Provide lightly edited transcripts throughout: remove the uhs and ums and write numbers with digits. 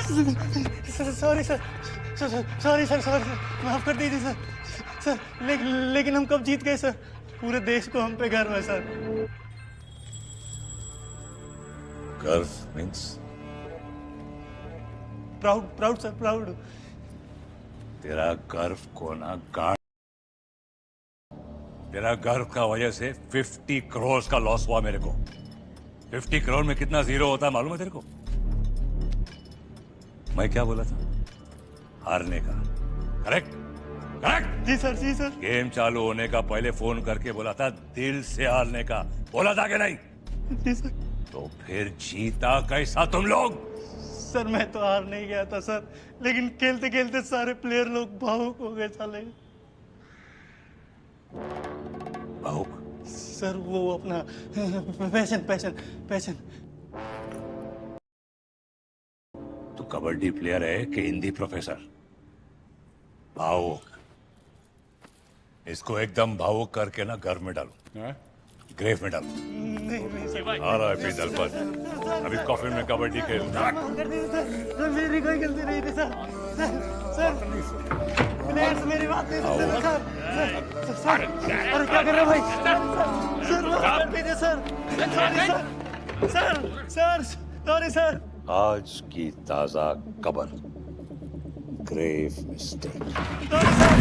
Sorry sir, sorry sir, sorry sir, माफ कर दीजिए सर। सर लेकिन हम कब जीत गए सर? पूरे देश को हम पे गर्व है सर। गर्व means? Proud, proud sir, proud. तेरा गर्व को ना गाड़। तेरा गर्व का वजह से 50 करोड़ का लॉस हुआ मेरे को। 50 करोड़ में कितना जीरो होता है मालूम है तेरे को? मैं क्या बोला था? हारने का। करेक्ट? करेक्ट? जी सर, जी सर। गेम चालू होने का पहले फोन करके बोला था दिल से हारने का। बोला था कि नहीं? जी सर। तो फिर जीता कैसा तुम लोग? सर मैं तो हार नहीं गया था सर, लेकिन खेलते खेलते सारे प्लेयर लोग भावुक हो गए साले। भावुक? सर वो अपना पैशन पैशन पैशन। तू कबड्डी प्लेयर है कि हिंदी प्रोफेसर? भावुक। इसको एकदम भावुक करके ना घर में डालो, ग्रेव में डालो। नहीं सर। आ रहा है पीतल पर। अभी कॉफी में कबड्डी खेल। कर दीजिए सर, सर मेरी कोई गलती नहीं थी सर। सर प्लेयर्स मेरी बात नहीं सुनते सर। सर अरे क्या कर रहे हो भाई? सर माफ कर दीजिए sir. Sorry sir, sir sorry sir. आज की ताजा खबर, grave mistake. Sorry sir.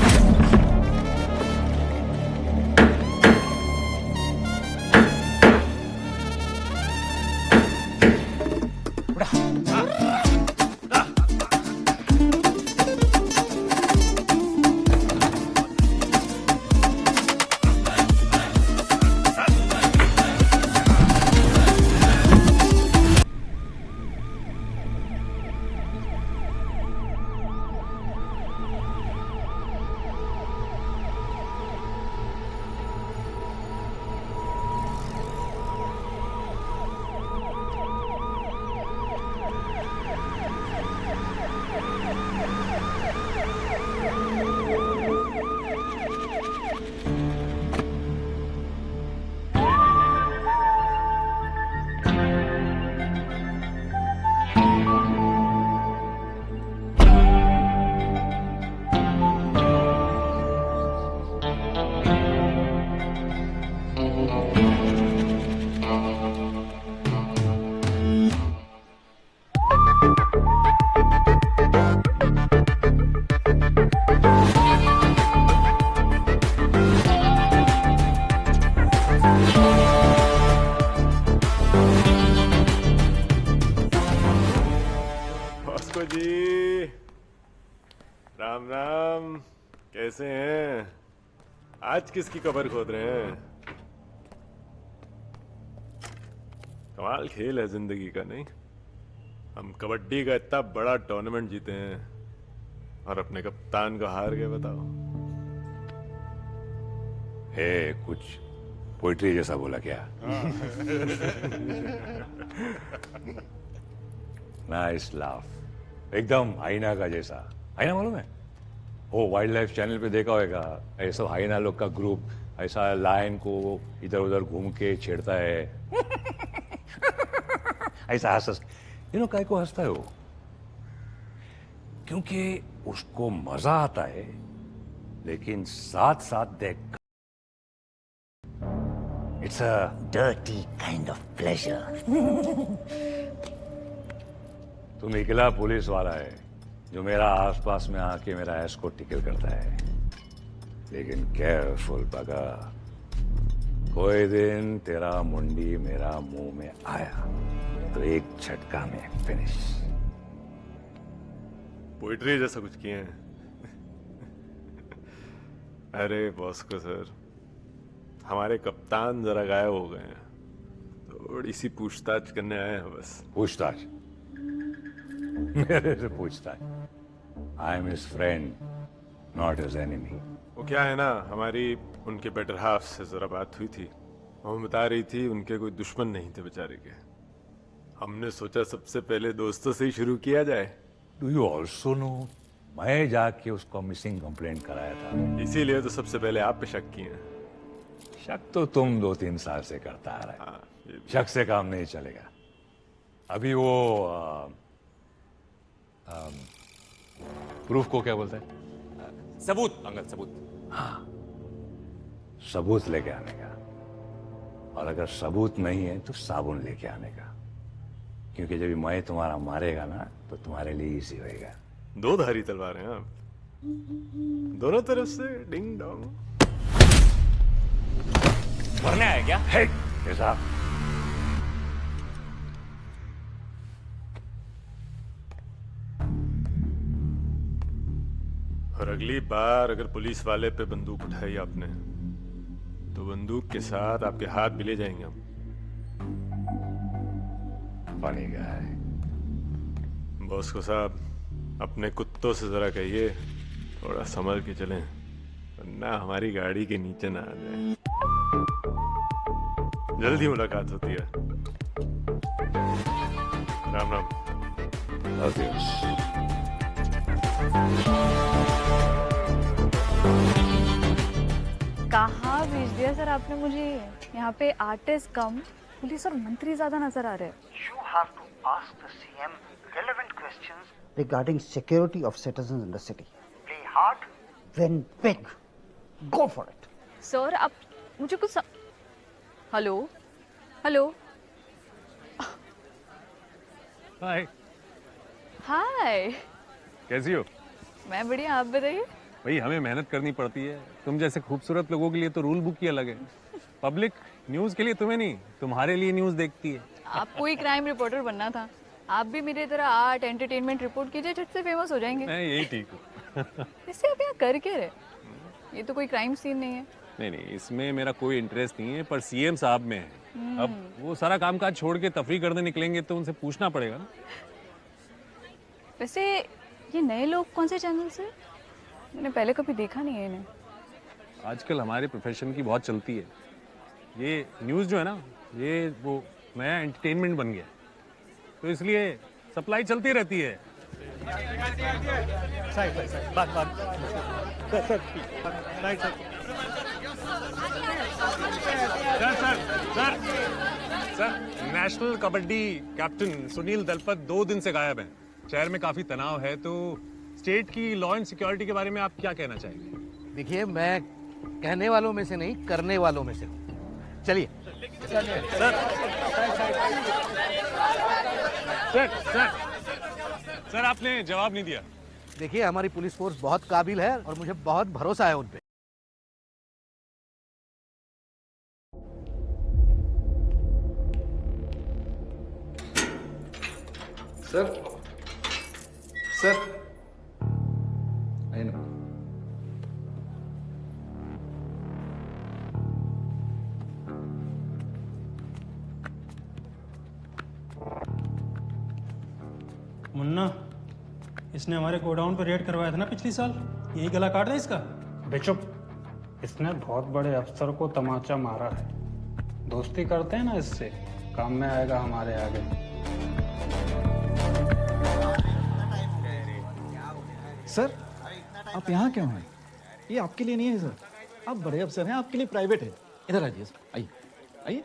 Bosco ji, Ram Ram. कैसे हैं? आज किसकी कबर खोद रहे हैं? कमाल खेल है जिंदगी का, नहीं? हम कबड्डी का इतना बड़ा टूर्नामेंट जीते हैं और अपने कप्तान को हार गए, बताओ। हे, कुछ पोइट्री जैसा बोला क्या? नाइस लाफ, एकदम हाइना का जैसा। हाइना मालूम है? वो वाइल्ड लाइफ चैनल पे देखा होगा, ऐसा हाइना लोग का ग्रुप ऐसा लायन को इधर उधर घूम के छेड़ता है। ऐसा हंस काय को हंसता है वो? क्योंकि उसको मजा आता है, लेकिन साथ साथ देख, it's a dirty kind of pleasure. तुम इकला पुलिस वाला है जो मेरा आसपास में आके मेरा ऐश को टिकल करता है, लेकिन केयरफुल बगा, कोई दिन तेरा मुंडी मेरा मुंह में आया तो एक झटका में फिनिश। पोइट्री जैसा कुछ किए हैं? अरे बॉस्को सर, हमारे कप्तान जरा गायब हो गए हैं, थोड़ी सी पूछताछ करने आए हैं बस। पूछताछ? मेरे से पूछताछ? I am his friend, not his enemy. वो क्या है ना, हमारी उनके बेटर हाफ से जरा बात हुई थी। वो बता रही थी उनके कोई दुश्मन नहीं थे बेचारे के। हमने सोचा सबसे पहले दोस्तों से ही शुरू किया जाए। डू यू ऑल्सो नो, मैं जाके उसको मिसिंग कंप्लेंट कराया था। इसीलिए तो सबसे पहले आप पे शक किए हैं। शक तो तुम 2-3 साल से करता आ रहा है। हाँ, ये भी। शक से काम नहीं चलेगा। अभी वो प्रूफ को क्या बोलते हैं? सबूत अंकल, सबूत। सबूत लेके आने का। और अगर सबूत नहीं है तो साबुन लेके आने का, क्योंकि जब मैं तुम्हारा मारेगा ना तो तुम्हारे लिए इजी होएगा। दो धारी तलवार हैं आप, दोनों तरफ से डिंग डोंग। भरने आया क्या? हे साहब, और अगली बार अगर पुलिस वाले पे बंदूक उठाई आपने तो बंदूक के साथ आपके हाथ भी ले जाएंगे हम। पानी का है। बॉस को साहब, अपने कुत्तों से जरा कहिए थोड़ा संभल के चलें, वरना हमारी गाड़ी के नीचे ना आ जाए। जल्दी मुलाकात होती है। राम राम। Adiós. कहाँ भेज दिया सर आपने मुझे? यहाँ पे आर्टिस्ट कम पुलिस और मंत्री ज्यादा नजर आ रहे हैं। You have to ask the CM relevant questions regarding security of citizens in the city. Play hard, win big. Go for it. Sir आप मुझे कुछ हेलो हेलो हाय, हाय, कैसी हो? मैं बढ़िया, आप बताइए। भाई हमें मेहनत करनी पड़ती है, तुम जैसे खूबसूरत लोगों के लिए तो रूल बुक ही अलग है। पब्लिक न्यूज़ के लिए तुम्हें नहीं, तुम्हारे लिए न्यूज़ देखती है। आपको ही क्राइम रिपोर्टर बनना था, आप भी मेरी तरह आर्ट एंटरटेनमेंट रिपोर्ट कीजिए, झट से फेमस हो जाएंगे। मैं यही ठीक हूँ। इससे आप यहाँ कर क्या रहे? ये तो कोई क्राइम सीन नहीं है। नहीं नहीं, इसमें मेरा कोई इंटरेस्ट नहीं है, पर सीएम साहब में है। अब वो सारा कामकाज छोड़ के तफरी करने निकलेंगे तो उनसे पूछना पड़ेगा ना। वैसे ये नए लोग कौन से चैनल से? मैंने पहले कभी देखा नहीं है इन्हें। आजकल हमारे प्रोफेशन की बहुत चलती है ये न्यूज़ जो है ना, ये वो नया एंटरटेनमेंट बन गया, तो इसलिए सप्लाई चलती रहती है। Sir, national kabaddi captain Sunil Dalpat 2 दिन से गायब हैं। शहर में काफी तनाव है, तो स्टेट की लॉ एंड सिक्योरिटी के बारे में आप क्या कहना चाहेंगे? देखिए, मैं कहने वालों में से नहीं, करने वालों में से हूँ। चलिए। सर आपने जवाब नहीं दिया। देखिए, हमारी पुलिस फोर्स बहुत काबिल है और मुझे बहुत भरोसा है उन पे। Sir, sir, I know. Munna, इसने हमारे गोडाउन पर रेड करवाया था ना पिछली साल, यही गला काट है इसका। बेचुप, इसने बहुत बड़े अफसर को तमाचा मारा है। दोस्ती करते हैं ना, इससे काम में आएगा हमारे आगे। सर, आप यहाँ क्यों हैं? ये आपके लिए नहीं है सर, आप बड़े अफसर हैं, आपके लिए प्राइवेट है। इधर आइए सर, आइए आइए।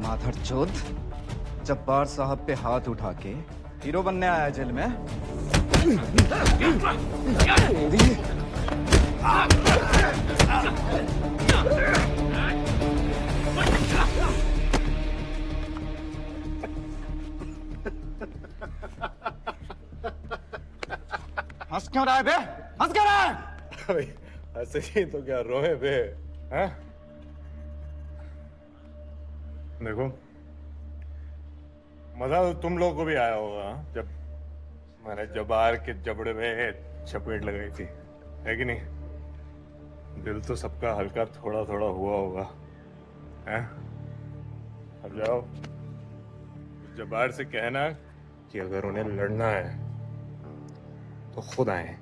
माधर चौथ, जब्बार साहब पे हाथ उठा के हीरो बनने आया जेल में। हंस क्यों रहा है बे? हंस क्यों रहा है? भाई ऐसे ही तो क्या रोए बे? हैं? देखो, मजा तो तुम लोगों को भी आया होगा जब मैंने जबार के जबड़े में चपेट लगाई थी, है कि नहीं? दिल तो सबका हल्का थोड़ा थोड़ा हुआ होगा, हैं? अब जाओ, जबार से कहना कि अगर उन्हें लड़ना है तो खुद आए,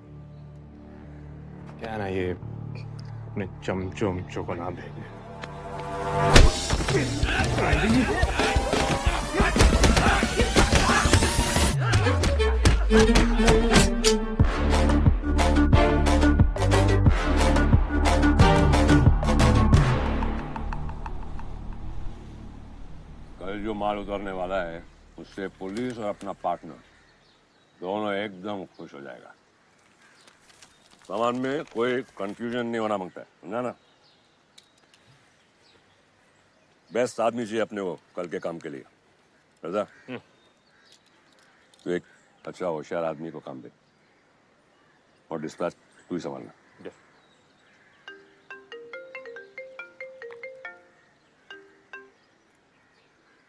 क्या ना ये अपने चमचों को ना भेजे। माल उतरने वाला है उससे पुलिस और अपना पार्टनर दोनों एकदम खुश हो जाएगा। सामान में कोई कंफ्यूजन नहीं होना मांगता है, समझा ना? बेस्ट आदमी चाहिए अपने को कल के काम के लिए, समझा? तो एक अच्छा होशियार आदमी को काम दे और डिस्पैच तू ही संभालना।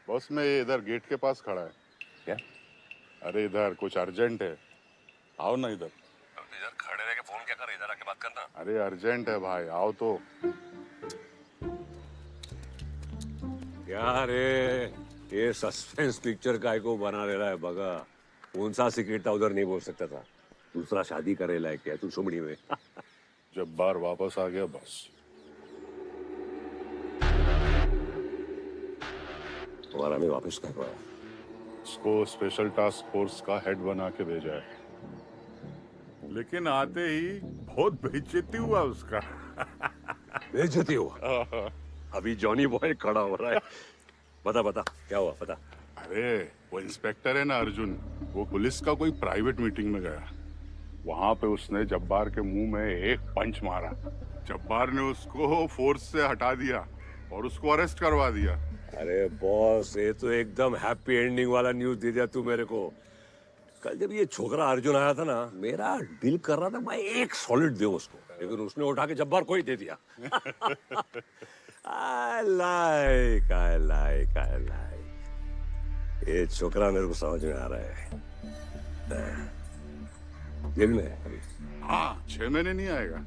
बॉस मैं ये इधर गेट के पास खड़ा है। क्या? अरे इधर कुछ अर्जेंट है, आओ ना इधर। इधर खड़े रह के फोन क्या कर, इधर आके बात करना। अरे अर्जेंट है भाई, आओ तो। क्या रे, ये सस्पेंस पिक्चर काय को बना रहा है बगा? कौन सा सीक्रेट था उधर नहीं बोल सकता था? दूसरा शादी करे लायक क्या तू सुमड़ी में? जब बार वापस आ गया बस। तुम्हारा में वापस कर पाया? उसको स्पेशल टास्क फोर्स का हेड बना के भेजा है, लेकिन आते ही बहुत बेइज्जती हुआ उसका। बेइज्जती हुआ? अभी जॉनी बॉय खड़ा हो रहा है। बता बता क्या हुआ, बता। अरे वो इंस्पेक्टर है ना अर्जुन, वो पुलिस का कोई प्राइवेट मीटिंग में गया। वहां पे उसने जब्बार के मुंह में एक पंच मारा। जब्बार ने उसको फोर्स से हटा दिया और उसको अरेस्ट करवा दिया। अरे बॉस, ये तो एकदम हैप्पी एंडिंग वाला न्यूज दे दिया तू मेरे को। कल जब ये छोकरा अर्जुन आया था ना, मेरा दिल कर रहा था मैं एक सॉलिड दे उसको, लेकिन उसने उठा के जब्बार को ही दे दिया। I like. ये छोकरा मेरे को समझ में आ रहा है। जेल में है अभी। हाँ, 6 महीने नहीं आएगा।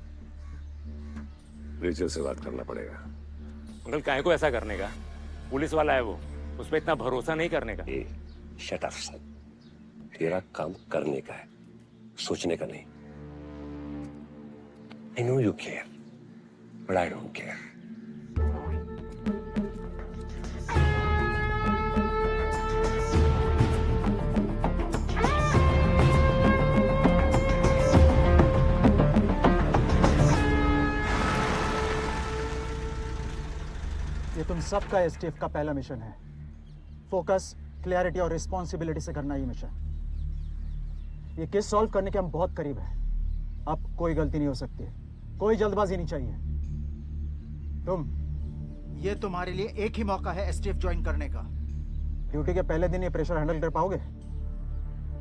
रेचल से बात करना पड़ेगा। अंकल काहे को ऐसा करने का? पुलिस वाला है वो, उस पर इतना भरोसा नहीं करने का। शट अप सन, तेरा काम करने का है, सोचने का नहीं। I know you care, but I don't care. ये तुम सबका एसटीएफ का पहला मिशन है। फोकस, क्लैरिटी और रिस्पॉन्सिबिलिटी से करना ये मिशन। ये केस सॉल्व करने के हम बहुत करीब हैं। अब कोई गलती नहीं हो सकती है, कोई जल्दबाजी नहीं चाहिए। ये तुम्हारे लिए एक ही मौका है एसटीएफ ज्वाइन करने का। ड्यूटी के पहले दिन ये प्रेशर हैंडल कर पाओगे?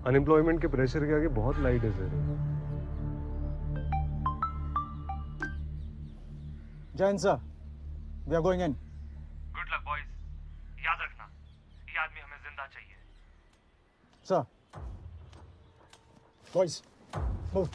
अनएम्प्लॉयमेंट के प्रेशर के आगे बहुत लाइट है sir. Jain sir, we are going in. Good luck boys, याद रखना ये आदमी हमें जिंदा चाहिए। Sir, boys, move.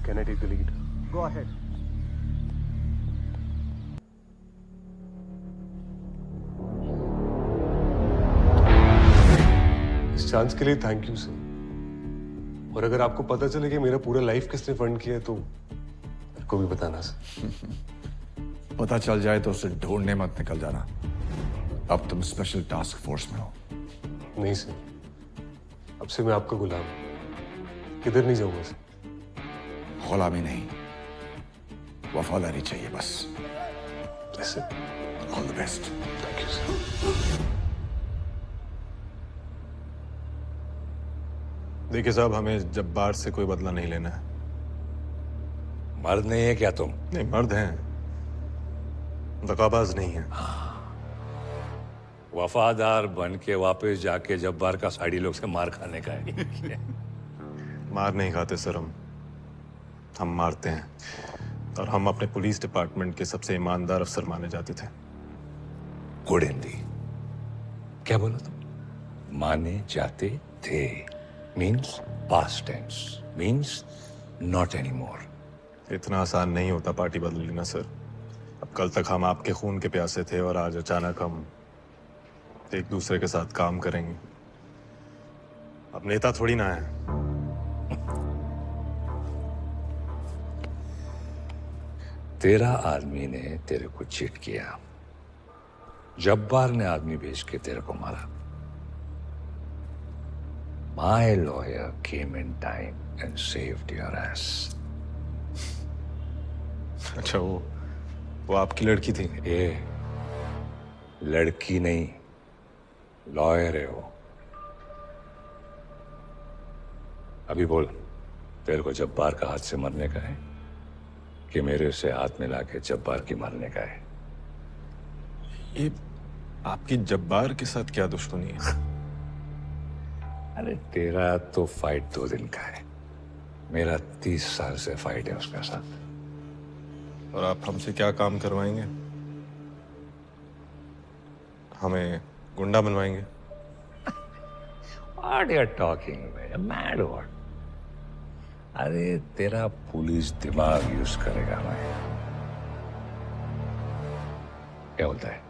Can I take the lead? Go ahead. इस चांस के लिए थैंक यू सर। और अगर आपको पता चले कि मेरा पूरा लाइफ किसने फंड किया है तो मेरे को भी बताना सर। पता चल जाए तो उसे ढूंढने मत निकल जाना। अब तुम स्पेशल टास्क फोर्स में हो। नहीं सर, अब से मैं आपका गुलाम, किधर नहीं जाऊंगा सर। गुलामी नहीं, वफादारी चाहिए बस। ऐसे all the best. Thank you sir. देखिए साहब, हमें जब्बार से कोई बदला नहीं लेना है। मर्द नहीं है क्या तुम? नहीं, मर्द हैं, दगाबाज नहीं है। वफादार बन के वापस जाके जब्बार का साड़ी लोग से मार खाने का है। मार नहीं खाते सर, हम मारते हैं। और हम अपने पुलिस डिपार्टमेंट के सबसे ईमानदार अफसर माने जाते थे। गुड हिंदी। क्या बोला तुम? माने जाते थे means past tense, means not any more. इतना आसान नहीं होता पार्टी बदल लेना सर। अब कल तक हम आपके खून के प्यासे थे और आज अचानक हम एक दूसरे के साथ काम करेंगे। अब नेता थोड़ी ना है। तेरा आदमी ने तेरे को चीट किया, जब्बार ने आदमी भेज के तेरे को मारा। My lawyer came in time and saved your ass. अच्छा, वो आपकी लड़की थी? ये लड़की नहीं, लॉयर है वो। अभी बोल, तेरे को जब्बार का हाथ से मरने का है कि मेरे से हाथ मिला के जब्बार की मारने का है? ये आपकी जब्बार के साथ क्या दुश्मनी है? अरे तेरा तो फाइट 2 दिन का है, मेरा 30 साल से फाइट है उसके साथ। और आप हमसे क्या काम करवाएंगे? हमें गुंडा बनवाएंगे? What you're talking about? Mad what? अरे तेरा पुलिस दिमाग यूज करेगा मैं। क्या बोलता है?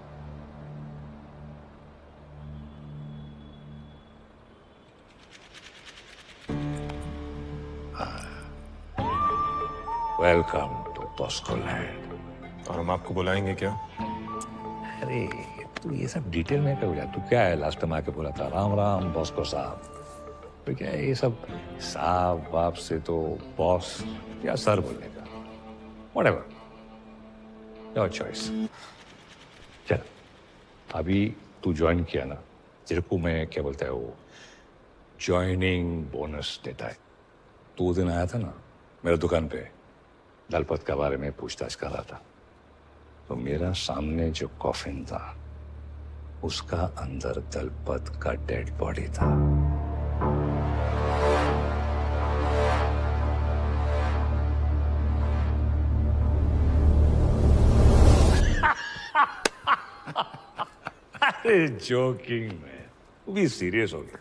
Welcome to Bosco land. और हम आपको बुलाएंगे क्या? अरे तू ये सब डिटेल में क्यों गया? तू क्या है, लास्ट टाइम आके बोला था राम राम बॉस्को साहब। तो क्या है ये सब साहब बाप से तो बॉस या सर बोलने का? Whatever, your choice. चल, अभी तू ज्वाइन किया ना, तेरे को मैं क्या बोलता है वो ज्वाइनिंग बोनस देता है। 2 दिन आया था ना मेरे दुकान पे, दलपत के बारे में पूछताछ कर रहा था, तो मेरा सामने जो कॉफिन था उसका अंदर दलपत का डेड बॉडी था। अरे जोकिंग में, तू भी सीरियस हो गया।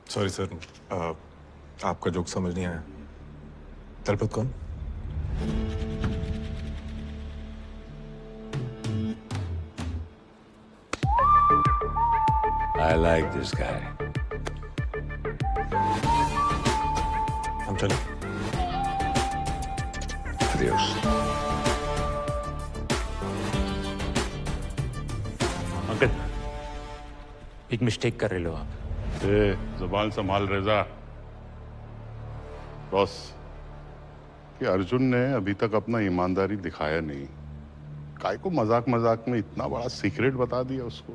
सॉरी सर, आपका जोक समझ नहीं आया। दलपत कौन? I like this guy. हम चले? Adios. अंकल, एक मिस्टेक कर रहे हो आप। जुबान संभाल रेजा। बॉस, कि अर्जुन ने अभी तक अपना ईमानदारी दिखाया नहीं। काय को मजाक मजाक में इतना बड़ा सीक्रेट बता दिया उसको।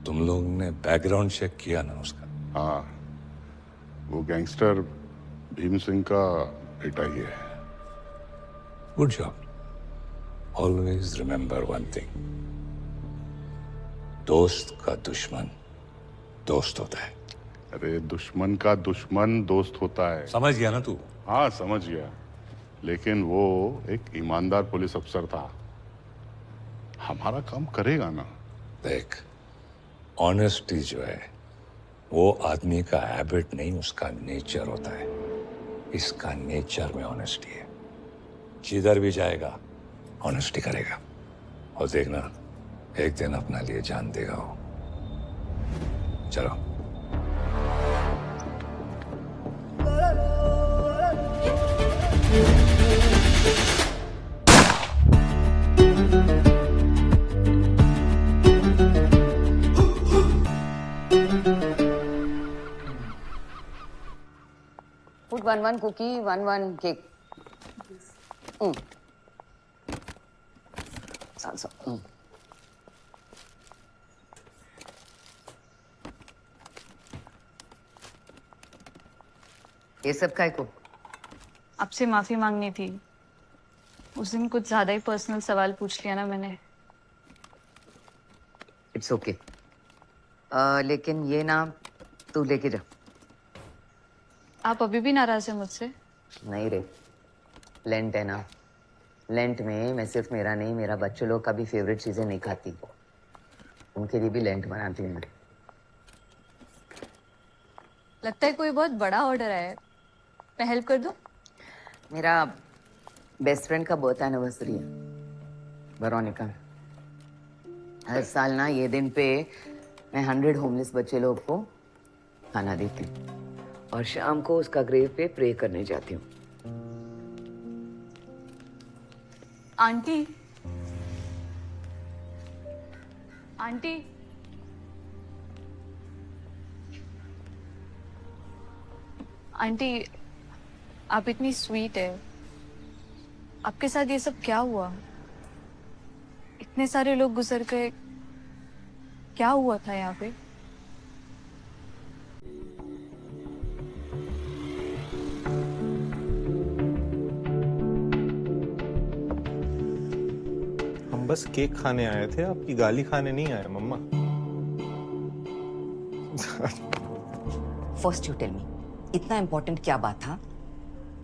तुम लोग ने बैकग्राउंड चेक किया ना उसका? हाँ, वो गैंगस्टर भीम सिंह का बेटा ही है। Good job. Always remember one thing, दोस्त का दुश्मन दोस्त होता है। अरे दुश्मन का दुश्मन दोस्त होता है। समझ गया ना तू? हाँ समझ गया, लेकिन वो एक ईमानदार पुलिस अफसर था, हमारा काम करेगा ना। देख, ऑनेस्टी जो है वो आदमी का हैबिट नहीं, उसका नेचर होता है। इसका नेचर में ऑनेस्टी है, जिधर भी जाएगा ऑनेस्टी करेगा। और देखना एक दिन अपना लिए जान देगा वो। चलो। Put 1 cookie, 1 cake. Also. ये सब काय को? आपसे माफी मांगनी थी। उस दिन कुछ ज्यादा ही पर्सनल सवाल पूछ लिया ना मैंने। It's okay. लेकिन ये ना तू लेके जा। आप अभी भी नाराज हैं मुझसे? नहीं रे, लेंट है ना। लेंट में मैं सिर्फ मेरा नहीं, मेरा बच्चों लोग का भी फेवरेट चीजें नहीं खाती, उनके लिए भी लेंट बनाती हूँ। लगता है कोई बहुत बड़ा ऑर्डर है। मैं हेल्प कर दूं? मेरा बेस्ट फ्रेंड का बर्थ एनिवर्सरी है, वेरोनिका। हर साल ना ये दिन पे मैं 100 होमलेस बच्चे लोग को खाना देती हूँ और शाम को उसका ग्रेव पे प्रे करने जाती हूँ। आंटी, आंटी, आंटी, आप इतनी स्वीट है। आपके साथ ये सब क्या हुआ? इतने सारे लोग गुजर गए, क्या हुआ था यहाँ पे? हम बस केक खाने आए थे, आपकी गाली खाने नहीं आए मम्मा। फर्स्ट यू टेल मी, इतना इम्पोर्टेंट क्या बात था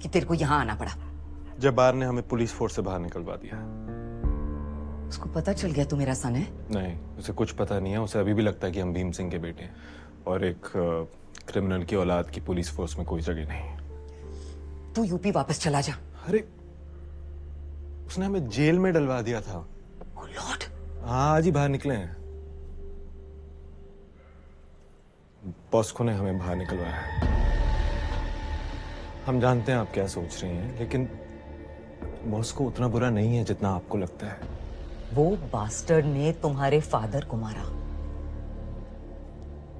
कि तेरे को यहाँ आना पड़ा? जब्बार ने हमें पुलिस फोर्स से बाहर निकलवा दिया। उसको पता चल गया तू मेरा सन है? नहीं, उसे कुछ पता नहीं है। उसे अभी भी लगता है कि हम भीम सिंह के बेटे हैं और एक क्रिमिनल की औलाद की पुलिस फोर्स में कोई जगह नहीं। तू यूपी वापस चला जा। अरे उसने हमें जेल में डलवा दिया था। Oh Lord! हाँ, आज ही बाहर निकले हैं। बॉस्को ने हमें बाहर निकलवाया है। हम जानते हैं आप क्या सोच रही हैं, लेकिन बॉस्को उतना बुरा नहीं है जितना आपको लगता है। वो बास्टर्ड ने तुम्हारे फादर को मारा,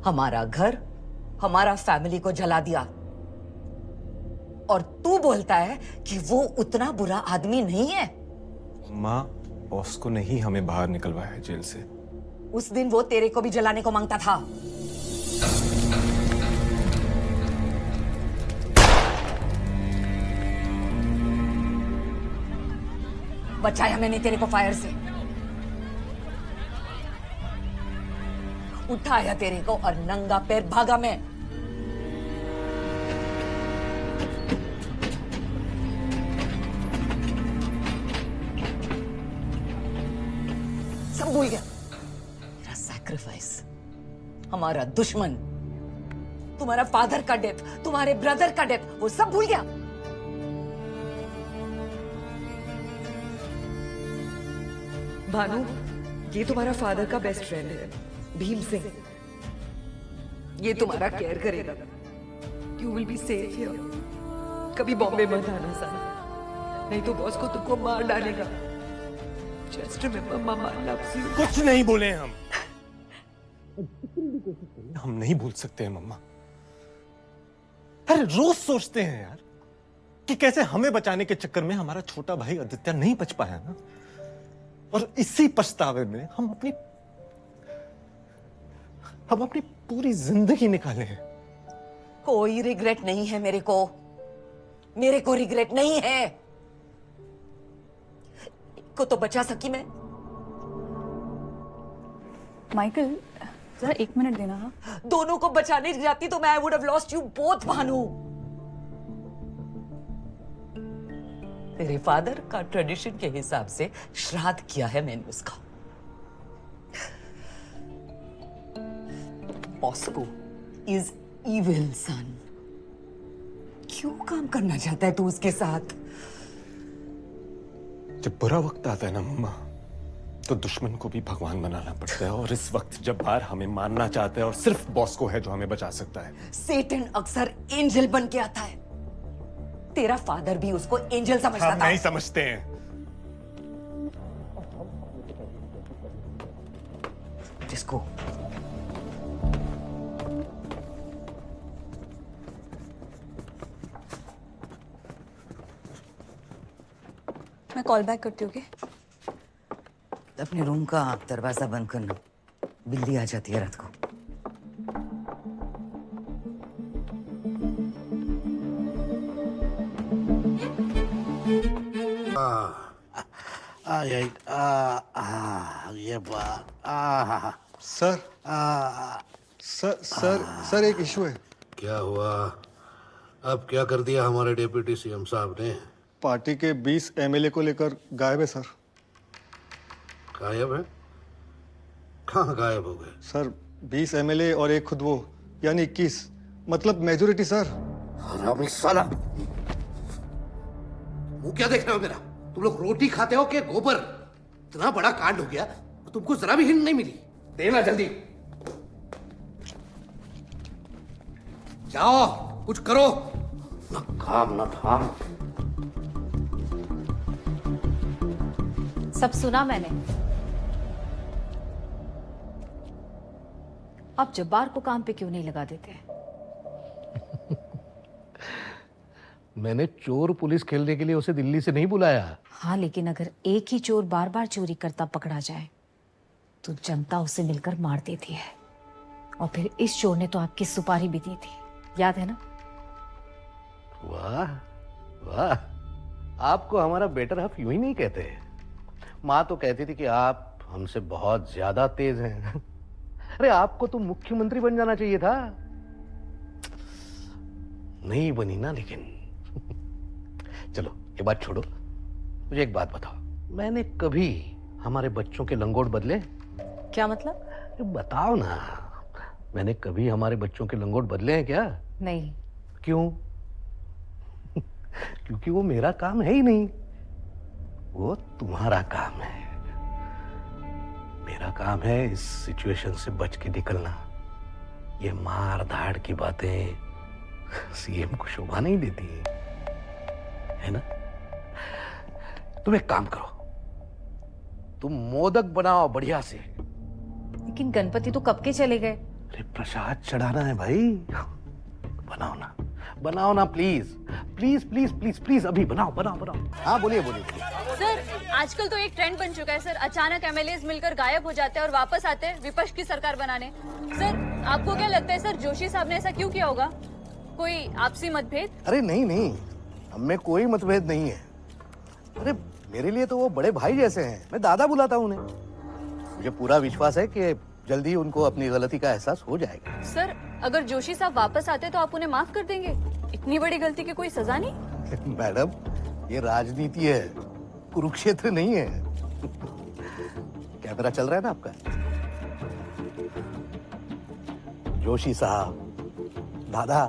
हमारा घर, हमारा फैमिली को जला दिया, और तू बोलता है कि वो उतना बुरा आदमी नहीं है। माँ, बॉस्को ने ही हमें बाहर निकलवाया है जेल से। उस दिन वो तेरे को भी जलाने को मांगता था। बचाया मैंने तेरे को फायर से, उठाया तेरे को और नंगा पैर भागा मैं। सब भूल गया। मेरा सैक्रिफाइस, हमारा दुश्मन, तुम्हारा फादर का डेथ, तुम्हारे ब्रदर का डेथ, वो सब भूल गया। भानु, ये तुम्हारा फादर का बेस्ट फ्रेंड है, भीम सिंह। ये तुम्हारा केयर करेगा। You will be safe here. कभी बॉम्बे मत आना सन, नहीं तो बॉस को तुमको मार डालेगा। Just remember mama loves you. कुछ नहीं बोले हम नहीं भूल सकते हैं मम्मा। अरे रोज सोचते हैं यार कि कैसे हमें बचाने के चक्कर में हमारा छोटा भाई आदित्य नहीं बच पाया ना, और इसी पछतावे में हम अपनी पूरी जिंदगी निकाले हैं। कोई रिग्रेट नहीं है मेरे को रिग्रेट नहीं है। को तो बचा सकी मैं। माइकल, जरा 1 मिनट देना। हाँ, दोनों को बचाने जाती तो मैं I would have lost you both Bhanu. तेरे फादर का ट्रेडिशन के हिसाब से श्राद्ध किया है मैंने उसका। बॉस्को इज इविल सन। क्यों काम करना चाहता है तू उसके साथ? जब बुरा वक्त आता है ना मम्मा, तो दुश्मन को भी भगवान बनाना पड़ता है, और इस वक्त जब्बार हमें मारना चाहता है और सिर्फ बॉस्को है जो हमें बचा सकता है। सेटन अक्सर एंजल बन के आता है। तेरा फादर भी उसको एंजल समझता था। हम नहीं समझते हैं। जिसको मैं कॉल बैक करती हूँ। अपने रूम का दरवाजा बंद करना, बिल्ली आ जाती है रात को। सर एक इशू है। क्या हुआ? अब क्या कर दिया हमारे डिप्टी सीएम साहब ने? पार्टी के 20 एमएलए को लेकर गायब है सर। गायब है? कहाँ गायब हो गए? सर 20 एमएलए और एक खुद वो, यानी 21, मतलब मेजोरिटी सर। हरामी साला। मुंह क्या देख रहे हो मेरा? तुम लोग रोटी खाते हो कि गोबर? इतना बड़ा कांड हो गया, तुमको जरा भी हिंट नहीं मिली। देना जल्दी, जाओ कुछ करो। ना काम ना धाम। सब सुना मैंने। आप जब्बार को काम पे क्यों नहीं लगा देते? मैंने चोर पुलिस खेलने के लिए उसे दिल्ली से नहीं बुलाया। हाँ, लेकिन अगर एक ही चोर बार बार चोरी करता पकड़ा जाए तो जनता उसे मिलकर मार देती है। और फिर इस चोर ने तो आपकी सुपारी भी दी थी, याद है ना? वाह वाह, आपको हमारा बेटर हाफ यूं ही नहीं कहते। माँ तो कहती थी कि आप हमसे बहुत ज्यादा तेज हैं। अरे आपको तो मुख्यमंत्री बन जाना चाहिए था। नहीं बनी ना, लेकिन चलो ये बात छोड़ो, मुझे एक बात बताओ, मैंने कभी हमारे बच्चों के लंगोट बदले? क्या मतलब? बताओ ना, मैंने कभी हमारे बच्चों के लंगोट बदले हैं क्या? नहीं। क्यों? क्योंकि वो मेरा काम है ही नहीं, वो तुम्हारा काम है। मेरा काम है इस सिचुएशन से बच के निकलना। ये मार धाड़ की बातें सीएम को शोभा नहीं देती है ना? तुम एक काम करो, तुम मोदक बनाओ बढ़िया से। लेकिन गणपति तो कब के चले गए। अरे प्रसाद चढ़ाना है भाई, बनाओ ना, बनाओ ना please please please please please, अभी बनाओ बनाओ बनाओ। हाँ बोलिए बोलिए। सर, आजकल तो एक ट्रेंड बन चुका है सर, अचानक एमएलएस मिलकर गायब हो जाते हैं और वापस आते हैं विपक्ष की सरकार बनाने। सर, आपको क्या लगता है सर, जोशी साहब ने ऐसा क्यों किया होगा? कोई आपसी मतभेद? अरे नहीं नहीं, हम में कोई मतभेद नहीं है। अरे मेरे लिए तो वो बड़े भाई जैसे हैं, मैं दादा बुलाता हूँ उन्हें। मुझे पूरा विश्वास है कि जल्दी उनको अपनी गलती का एहसास हो जाएगा। सर, अगर जोशी साहब वापस आते तो आप उन्हें माफ कर देंगे? इतनी बड़ी गलती की कोई सजा नहीं? मैडम, ये राजनीति है, कुरुक्षेत्र नहीं है। कैमरा चल रहा है ना आपका? जोशी साहब, दादा,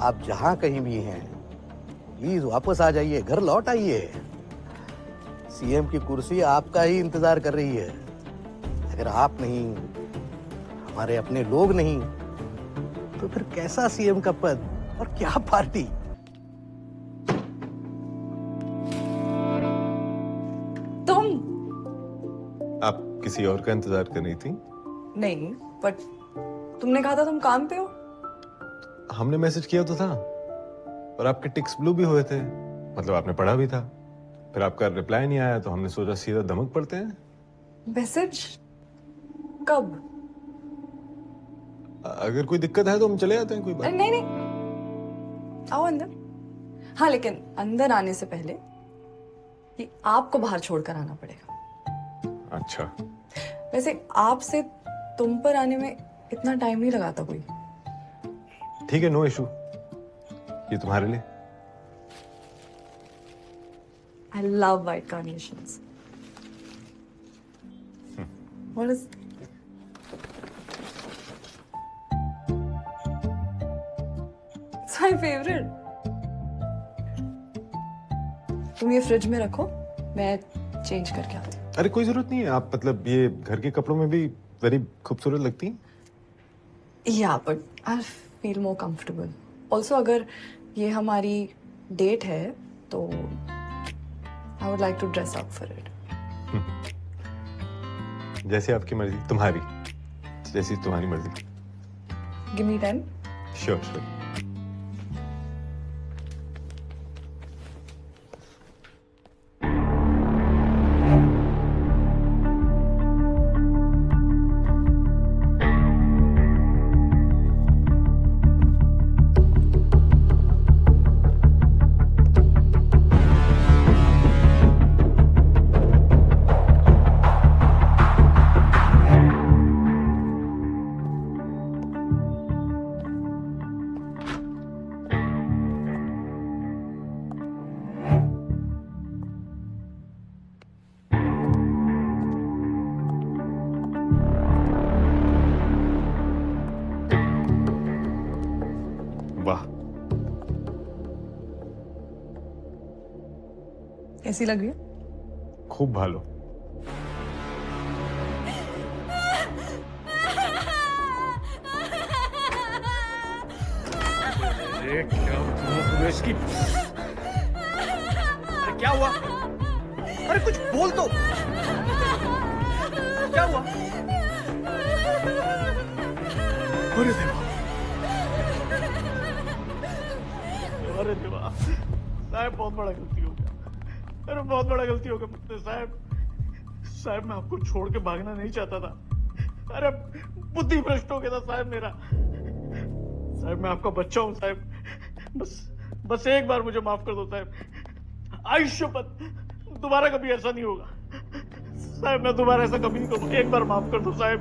आप जहां कहीं भी हैं, प्लीज वापस आ जाइए, घर लौट आइए। सीएम की कुर्सी आपका ही इंतजार कर रही है। अगर आप नहीं, हमारे अपने लोग नहीं, तो फिर कैसा सीएम का पद और क्या पार्टी? तुम? आप किसी और का इंतजार कर रही थी? नहीं, बट तुमने कहा था तुम काम पे हो। हमने मैसेज किया तो था, और आपके टिक्स ब्लू भी हुए थे, मतलब आपने पढ़ा भी था। फिर आपका रिप्लाई नहीं आया तो हमने सोचा सीधा धमक पड़ते हैं। मैसेज कब? अगर कोई दिक्कत है तो हम चले जाते हैं, कोई बात नहीं नहीं, आओ अंदर। हाँ, लेकिन अंदर आने से पहले कि आपको बाहर छोड़कर आना पड़ेगा। अच्छा, वैसे आपसे तुम पर आने में इतना टाइम नहीं लगाता कोई। ठीक है, नो इशू। ये तुम्हारे लिए। I love white carnations. What is? It's my favorite. तुम ये फ्रिज में रखो, मैं चेंज करके आती हूँ। अरे कोई जरूरत नहीं है, आप मतलब ये घर के कपड़ों में भी वेरी खूबसूरत लगती हैं। Yeah, but I'll feel more comfortable. Also, अगर ये हमारी डेट है तो I would like to dress up for it. जैसे आपकी मर्जी, तुम्हारी जैसी तुम्हारी मर्जी। Give me 10. Sure sure. कैसी लग रही है? खूब भालो। अरे क्या हुआ इसकी? अरे क्या हुआ? अरे कुछ बोल तो। क्या हुआ? अरे देवा, अरे देवा, साहब बहुत बड़ा गलती हो गया। अरे बहुत बड़ा गलती हो गया मुझसे साहब। साहब मैं आपको छोड़ के भागना नहीं चाहता था। अरे बुद्धि भ्रष्ट हो गया था साहब मेरा। साहब मैं आपका बच्चा हूँ साहब। बस एक बार मुझे माफ कर दो साहब। आयुष्यपत दोबारा कभी ऐसा नहीं होगा साहब। मैं दोबारा ऐसा कभी नहीं करूँगा। एक बार माफ कर दो साहब।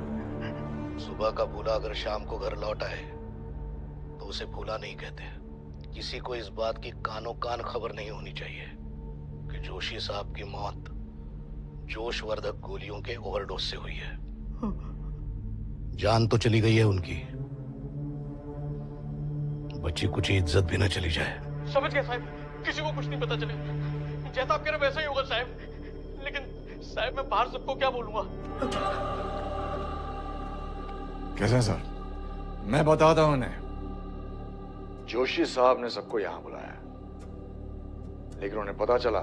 सुबह का भूला अगर शाम को घर लौट आए तो उसे भूला नहीं कहते। किसी को इस बात की कानों कान खबर नहीं होनी चाहिए कि जोशी साहब की मौत जोशवर्धक गोलियों के ओवरडोज से हुई है। जान तो चली गई है उनकी, बच्ची कुछ इज्जत भी न चली जाए। समझ गए साहब, किसी को कुछ नहीं पता चले। जैसा आप कह रहे वैसा ही होगा साहब। लेकिन साहब मैं बाहर सबको क्या बोलूंगा? कैसे सर? मैं बताता हूं उन्हें। जोशी साहब ने सबको यहां बुलाया, लेकिन उन्हें पता चला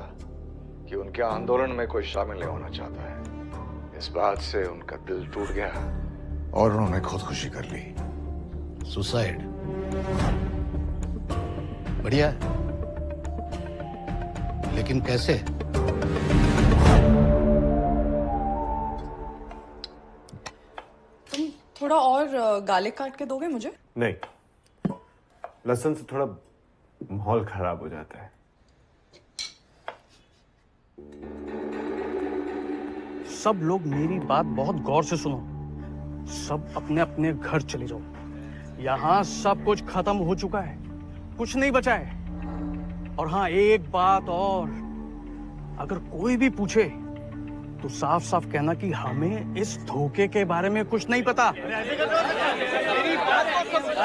कि उनके आंदोलन में कोई शामिल नहीं होना चाहता है। इस बात से उनका दिल टूट गया और उन्होंने खुदकुशी कर ली। सुसाइड? बढ़िया, लेकिन कैसे? तुम थोड़ा और गार्लिक काट के दोगे मुझे? नहीं, लहसुन से थोड़ा माहौल खराब हो जाता है। सब लोग मेरी बात बहुत गौर से सुनो। सब अपने अपने घर चले जाओ। यहाँ सब कुछ खत्म हो चुका है, कुछ नहीं बचा है। और हाँ, एक बात और, अगर कोई भी पूछे तो साफ साफ कहना कि हमें इस धोखे के बारे में कुछ नहीं पता।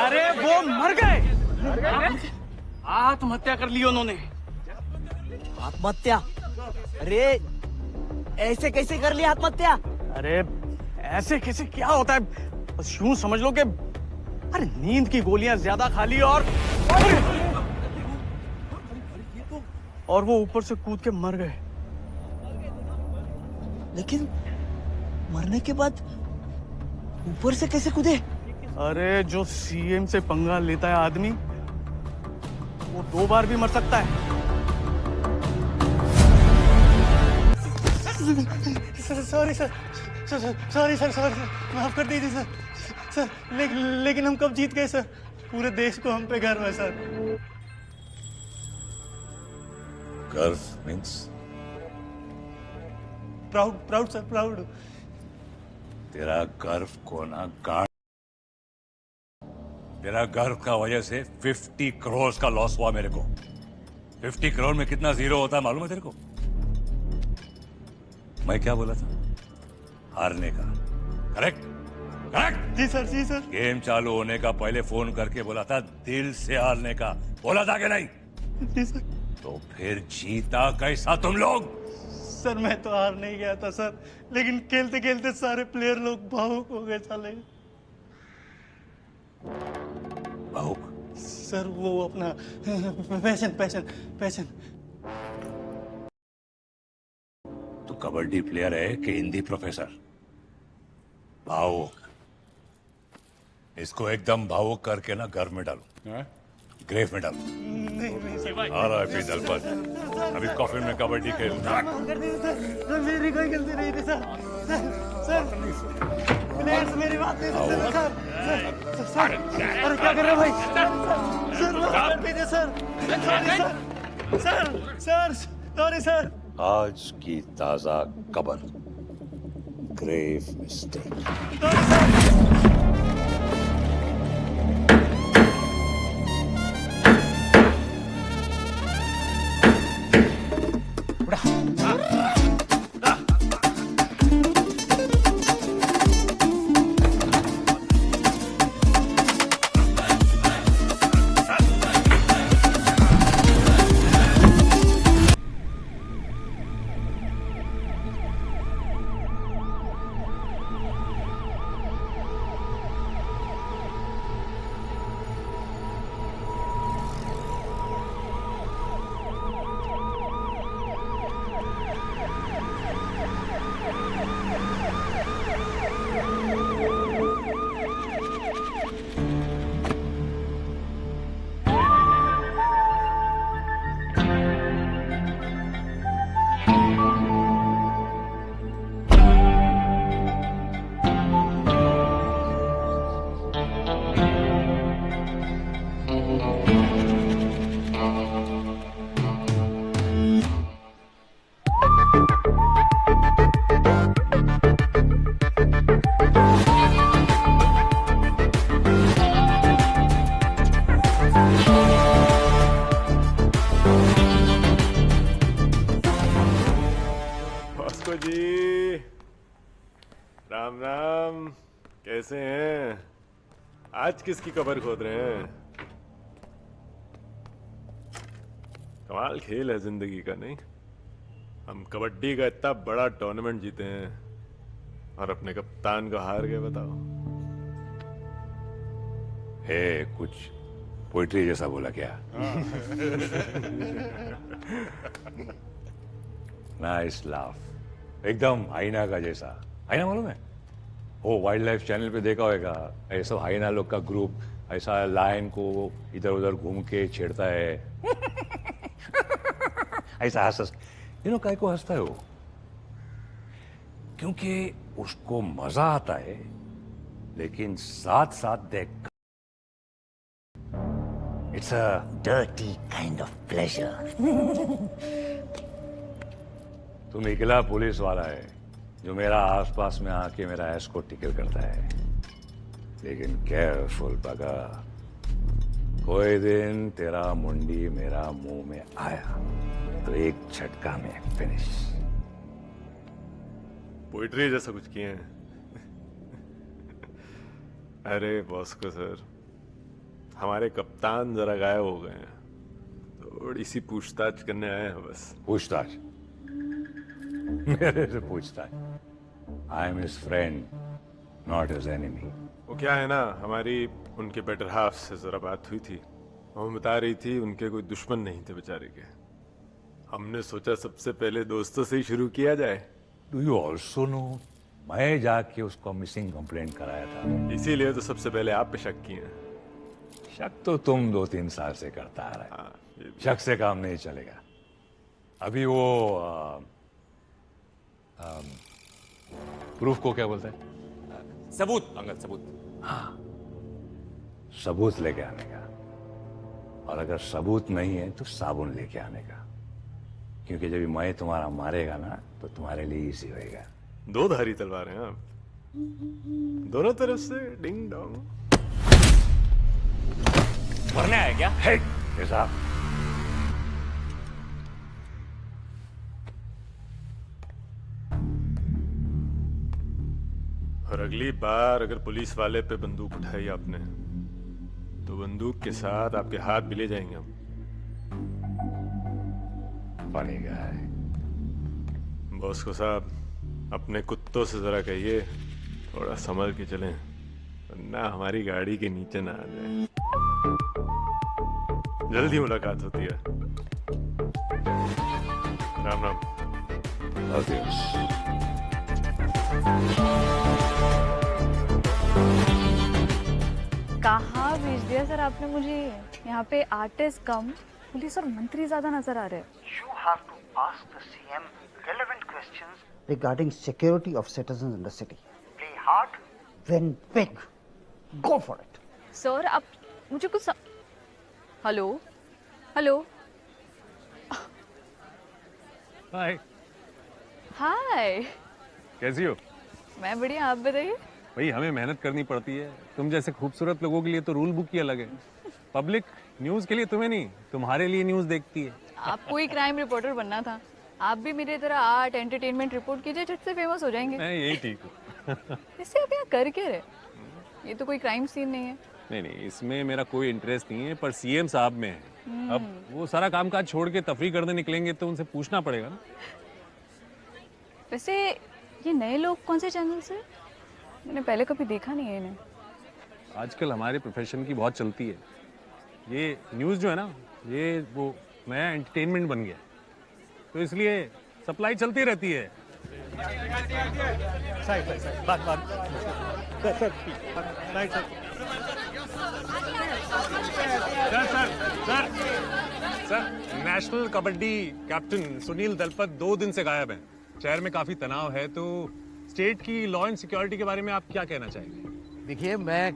अरे वो मर गए, आत्महत्या कर ली उन्होंने। आत्महत्या? अरे ऐसे कैसे कर लिया आत्महत्या? अरे ऐसे कैसे क्या होता है? बस यूं समझ लो कि अरे नींद की गोलियां ज्यादा खा ली और वो ऊपर से कूद के मर गए। लेकिन मरने के बाद ऊपर से कैसे कूदे? अरे जो सीएम से पंगा लेता है आदमी, वो 2 बार भी मर सकता है। सॉरी सर, सॉरी सर, माफ कर दीजिए सर। सर लेकिन हम कब जीत गए सर? पूरे देश को हम पे गर्व है सर। गर्व मीन्स? Proud sir, proud. तेरा गर्व को ना गाड़। तेरा गर्व का वजह से 50 करोड़ का लॉस हुआ मेरे को। 50 करोड़ में कितना जीरो होता है मालूम है तेरे को? मैं क्या बोला था? हारने का। करेक्ट? करेक्ट? जी सर, जी सर। गेम चालू होने का पहले फोन करके बोला था दिल से हारने का। बोला था कि नहीं? जी सर। तो फिर जीता कैसा तुम लोग? सर मैं तो हार नहीं गया था सर, लेकिन खेलते खेलते सारे प्लेयर लोग भावुक हो गए साले। भावुक? सर वो अपना पैशन। तू कबड्डी प्लेयर है कि हिंदी प्रोफेसर? भावुक। इसको एकदम भावुक करके ना घर में डालो, ग्रेव में डालो। नहीं सर। RIP दलपत। अभी कॉफिन में कबड्डी खेल। सर मेरी कोई गलती नहीं थी सर। सर प्लेयर्स मेरी बात नहीं सुनते सर। अरे क्या कर रहे हो भाई? सर माफ कर दीजिए सर। Sorry sir. आज की ताजा खबर, grave mistake. Bosco ji, Ram Ram. कैसे हैं? आज किसकी कबर खोद रहे हैं? कमाल खेल है जिंदगी का, नहीं? हम कबड्डी का इतना बड़ा टूर्नामेंट जीते हैं और अपने कप्तान को हार गए, बताओ। हे, कुछ पोइट्री जैसा बोला क्या? नाइस लाफ, एकदम हाइना का जैसा। हाइना मालूम है? वो वाइल्ड लाइफ चैनल पे देखा होगा, ऐसा हाइना लोग का ग्रुप ऐसा लायन को इधर उधर घूम के छेड़ता है। ऐसा हंस काय को हंसता है वो? क्योंकि उसको मजा आता है, लेकिन साथ साथ देख it's a dirty kind of pleasure. तुम इकला पुलिस वाला है जो मेरा आसपास में आके मेरा एस्कॉर्ट टिकल करता है, लेकिन केयरफुल बगा, कोई दिन तेरा मुंडी मेरा मुंह में आया तो एक झटका में फिनिश। पोइट्री जैसा कुछ किए हैं? अरे बॉस्को सर, हमारे कप्तान जरा गायब हो गए हैं, थोड़ी सी पूछताछ करने आए हैं बस। पूछताछ? मेरे से पूछताछ? I am his friend, not his enemy. वो क्या है ना, हमारी उनके बेटर हाफ से जरा बात हुई थी। वो बता रही थी उनके कोई दुश्मन नहीं थे बेचारे के। हमने सोचा सबसे पहले दोस्तों से ही शुरू किया जाए। डू यू ऑल्सो नो, मैं जाके उसको मिसिंग कंप्लेंट कराया था। इसीलिए तो सबसे पहले आप पे शक किए हैं। शक तो तुम 2-3 साल से करता आ रहा है। शक से काम नहीं चलेगा। अभी वो प्रूफ को क्या बोलते हैं? सबूत अंकल, सबूत। हाँ, सबूत लेके आने का। और अगर सबूत नहीं है तो साबुन लेके आने का, क्योंकि जब मैं तुम्हारा मारेगा ना तो तुम्हारे लिए इजी होएगा। 2 धारी तलवार हैं आप, दोनों तरफ से डिंग डोंग। मरने आया क्या? है साहब, और अगली बार अगर पुलिस वाले पे बंदूक उठाई आपने तो बंदूक के साथ आपके हाथ भी ले जाएंगे हम। पानी का है। बॉस्को साहब, अपने कुत्तों से जरा कहिए थोड़ा संभल के चलें, वरना हमारी गाड़ी के नीचे ना आ जाए। जल्दी मुलाकात होती है। राम राम। कहाँ भेज दिया सर आपने मुझे? यहाँ पे आर्टिस्ट कम पुलिस और मंत्री ज्यादा नजर आ रहे हैं। You have to ask the CM relevant questions regarding security of citizens in the city. Play hard, win big. Go for it. Sir आप मुझे कुछ हेलो हेलो हाय। हाय, कैसी हो? मैं बढ़िया, आप बताइए। भाई हमें मेहनत करनी पड़ती है, तुम जैसे खूबसूरत लोगों के लिए तो रूल बुक ही अलग है। पब्लिक न्यूज के लिए तुम्हें नहीं, तुम्हारे लिए न्यूज देखती है। आपको ही क्राइम रिपोर्टर बनना था, आप भी मेरी तरह आर्ट एंटरटेनमेंट रिपोर्ट कीजिए, झट से फेमस हो जाएंगे। मैं यही ठीक हूँ। इससे आप यहाँ कर क्या रहे? ये तो कोई क्राइम सीन नहीं है। नहीं नहीं, इसमें मेरा कोई इंटरेस्ट नहीं है, पर सीएम साहब में है। अब वो सारा कामकाज छोड़ के तफरी करने निकलेंगे तो उनसे पूछना पड़ेगा ना। वैसे ये नए लोग कौन से चैनल से? मैंने पहले कभी देखा नहीं है इन्हें। आजकल हमारे प्रोफेशन की बहुत चलती है। ये न्यूज़ जो है ना, ये वो नया एंटरटेनमेंट बन गया, तो इसलिए सप्लाई चलती रहती है। Sir, national kabaddi captain Sunil Dalpat 2 दिन से गायब हैं। शहर में काफी तनाव है, तो स्टेट की लॉ एंड सिक्योरिटी के बारे में आप क्या कहना चाहेंगे? देखिए, मैं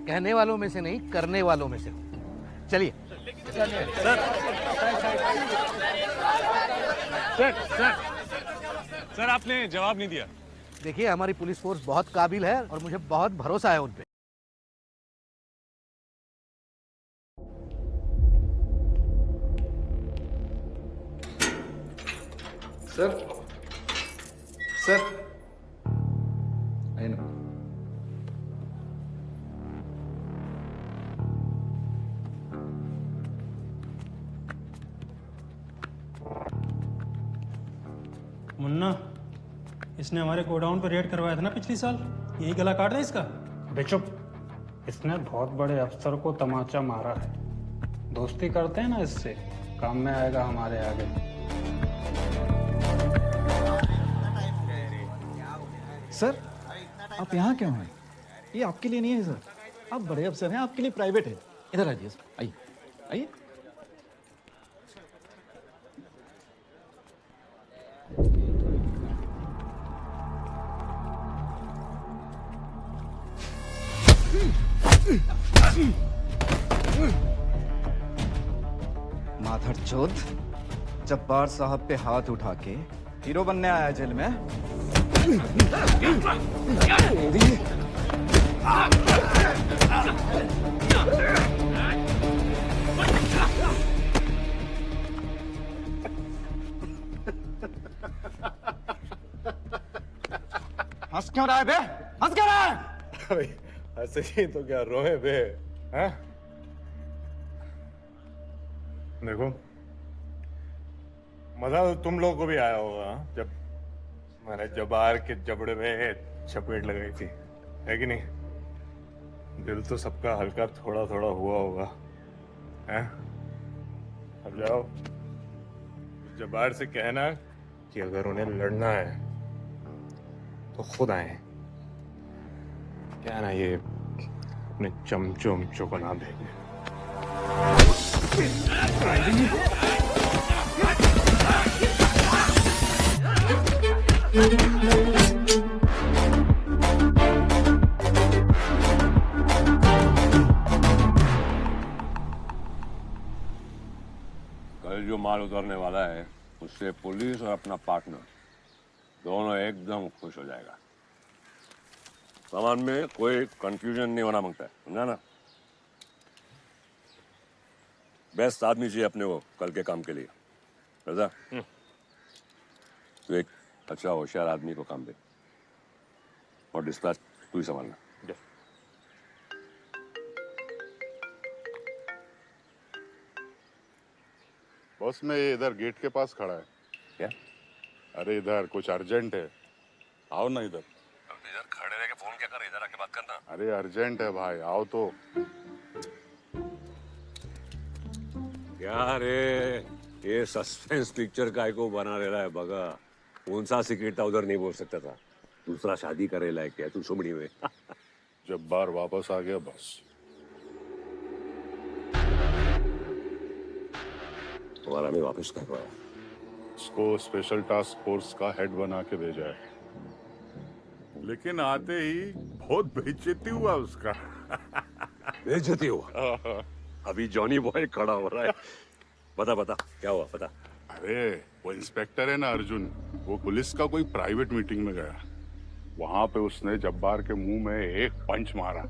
कहने वालों में से नहीं, करने वालों में से हूँ। चलिए। सर आपने जवाब नहीं दिया। देखिए, हमारी पुलिस फोर्स बहुत काबिल है और मुझे बहुत भरोसा है उन पे। Sir, sir I know. Munna, इसने हमारे गोडाउन पर रेड करवाया था ना पिछली साल, यही गला काट दे इसका। बेचुप, इसने बहुत बड़े अफसर को तमाचा मारा है। दोस्ती करते हैं ना इससे, काम में आएगा हमारे आगे। सर आप यहाँ क्यों हैं? ये आपके लिए नहीं है सर, आप बड़े अफसर हैं, आपके लिए प्राइवेट है। इधर आइए सर, आइए आइए। माधर चौथ, जब्बार साहब पे हाथ उठा के हीरो बनने आया जेल में। हंस क्यों रहा है बे? हंस क्यों रहा है? भाई हंसे ही तो क्या रोए बे, हैं? देखो, मजा तो तुम लोगों को भी आया होगा जब मैंने जबार के जबड़े में चपेट लगाई थी, है कि नहीं? दिल तो सबका हल्का थोड़ा थोड़ा हुआ होगा, हैं? अब जाओ जबार से कहना कि अगर उन्हें लड़ना है तो खुद आए, क्या ना ये अपने चमचों को ना भेजे। कल जो माल उतरने वाला है उससे पुलिस और अपना पार्टनर दोनों एकदम खुश हो जाएगा। सामान में कोई कंफ्यूजन नहीं होना मांगता है, समझा ना? बेस्ट आदमी चाहिए अपने को कल के काम के लिए, रजा। तू एक अच्छा होशियार आदमी को काम दे और डिस्पैच तू ही संभालना। बॉस मैं ये इधर गेट के पास खड़ा है। क्या? अरे इधर कुछ अर्जेंट है, आओ ना इधर। इधर खड़े रह के फोन क्या कर, इधर आके बात करना। अरे अर्जेंट है भाई, आओ तो। क्या रे, ये सस्पेंस पिक्चर काय को बना रहा है बगा? कौन सा सीक्रेट था उधर नहीं बोल सकता था? दूसरा शादी करे लायक क्या तू सुमड़ी में? जब बार वापस आ गया बस। तुम्हारा में वापस कर पाया। उसको स्पेशल टास्क फोर्स का हेड बना के भेजा है, लेकिन आते ही बहुत बेइज्जती हुआ उसका। बेइज्जती हुआ? अभी जॉनी बॉय खड़ा हो रहा है। बता बता क्या हुआ, बता। अरे वो इंस्पेक्टर है ना अर्जुन, वो पुलिस का कोई प्राइवेट मीटिंग में गया। वहां पे उसने जब्बार के मुंह में एक पंच मारा।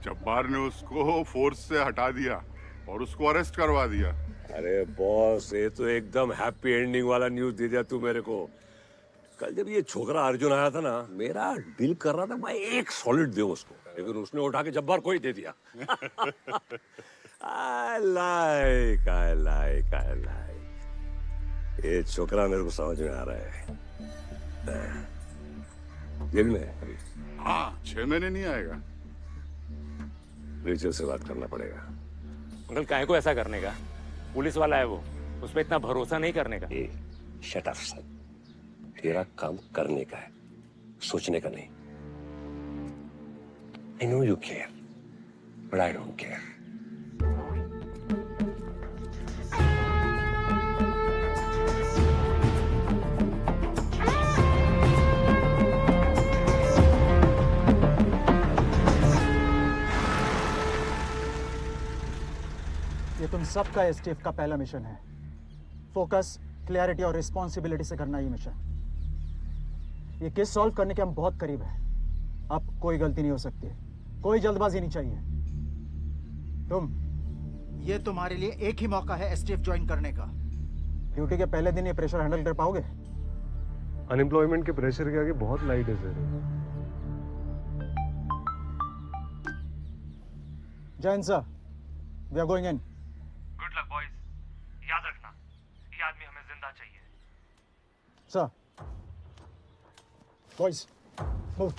जब्बार ने उसको फोर्स से हटा दिया और उसको अरेस्ट करवा दिया। अरे बॉस, ये तो एकदम हैप्पी एंडिंग वाला न्यूज दे दिया तू मेरे को। कल जब ये छोकरा अर्जुन आया था ना, मेरा दिल कर रहा था मैं एक सॉलिड दे उसको, लेकिन उसने उठा के जब्बार को ही दे दिया। I like. ये छोकरा मेरे को समझ में आ रहा है। जेल में है अभी। हाँ, 6 महीने नहीं आएगा। रेचल से बात करना पड़ेगा। अंकल काहे को ऐसा करने का? पुलिस वाला है वो, उस पर इतना भरोसा नहीं करने का। शट अप सन, तेरा काम करने का है, सोचने का नहीं। I know you care, but I don't care. ये तुम सबका एसटीएफ का पहला मिशन है। फोकस, क्लैरिटी और रिस्पॉन्सिबिलिटी से करना ये मिशन। ये केस सॉल्व करने के हम बहुत करीब हैं। अब कोई गलती नहीं हो सकती है, कोई जल्दबाजी नहीं चाहिए। तुम, ये तुम्हारे लिए एक ही मौका है एसटीएफ ज्वाइन करने का। ड्यूटी के पहले दिन ये प्रेशर हैंडल कर पाओगे? अनएम्प्लॉयमेंट के प्रेशर के आगे बहुत लाइट है sir. Jain sir, we are going in. Good luck boys, याद रखना ये आदमी हमें जिंदा चाहिए। Sir, boys, move.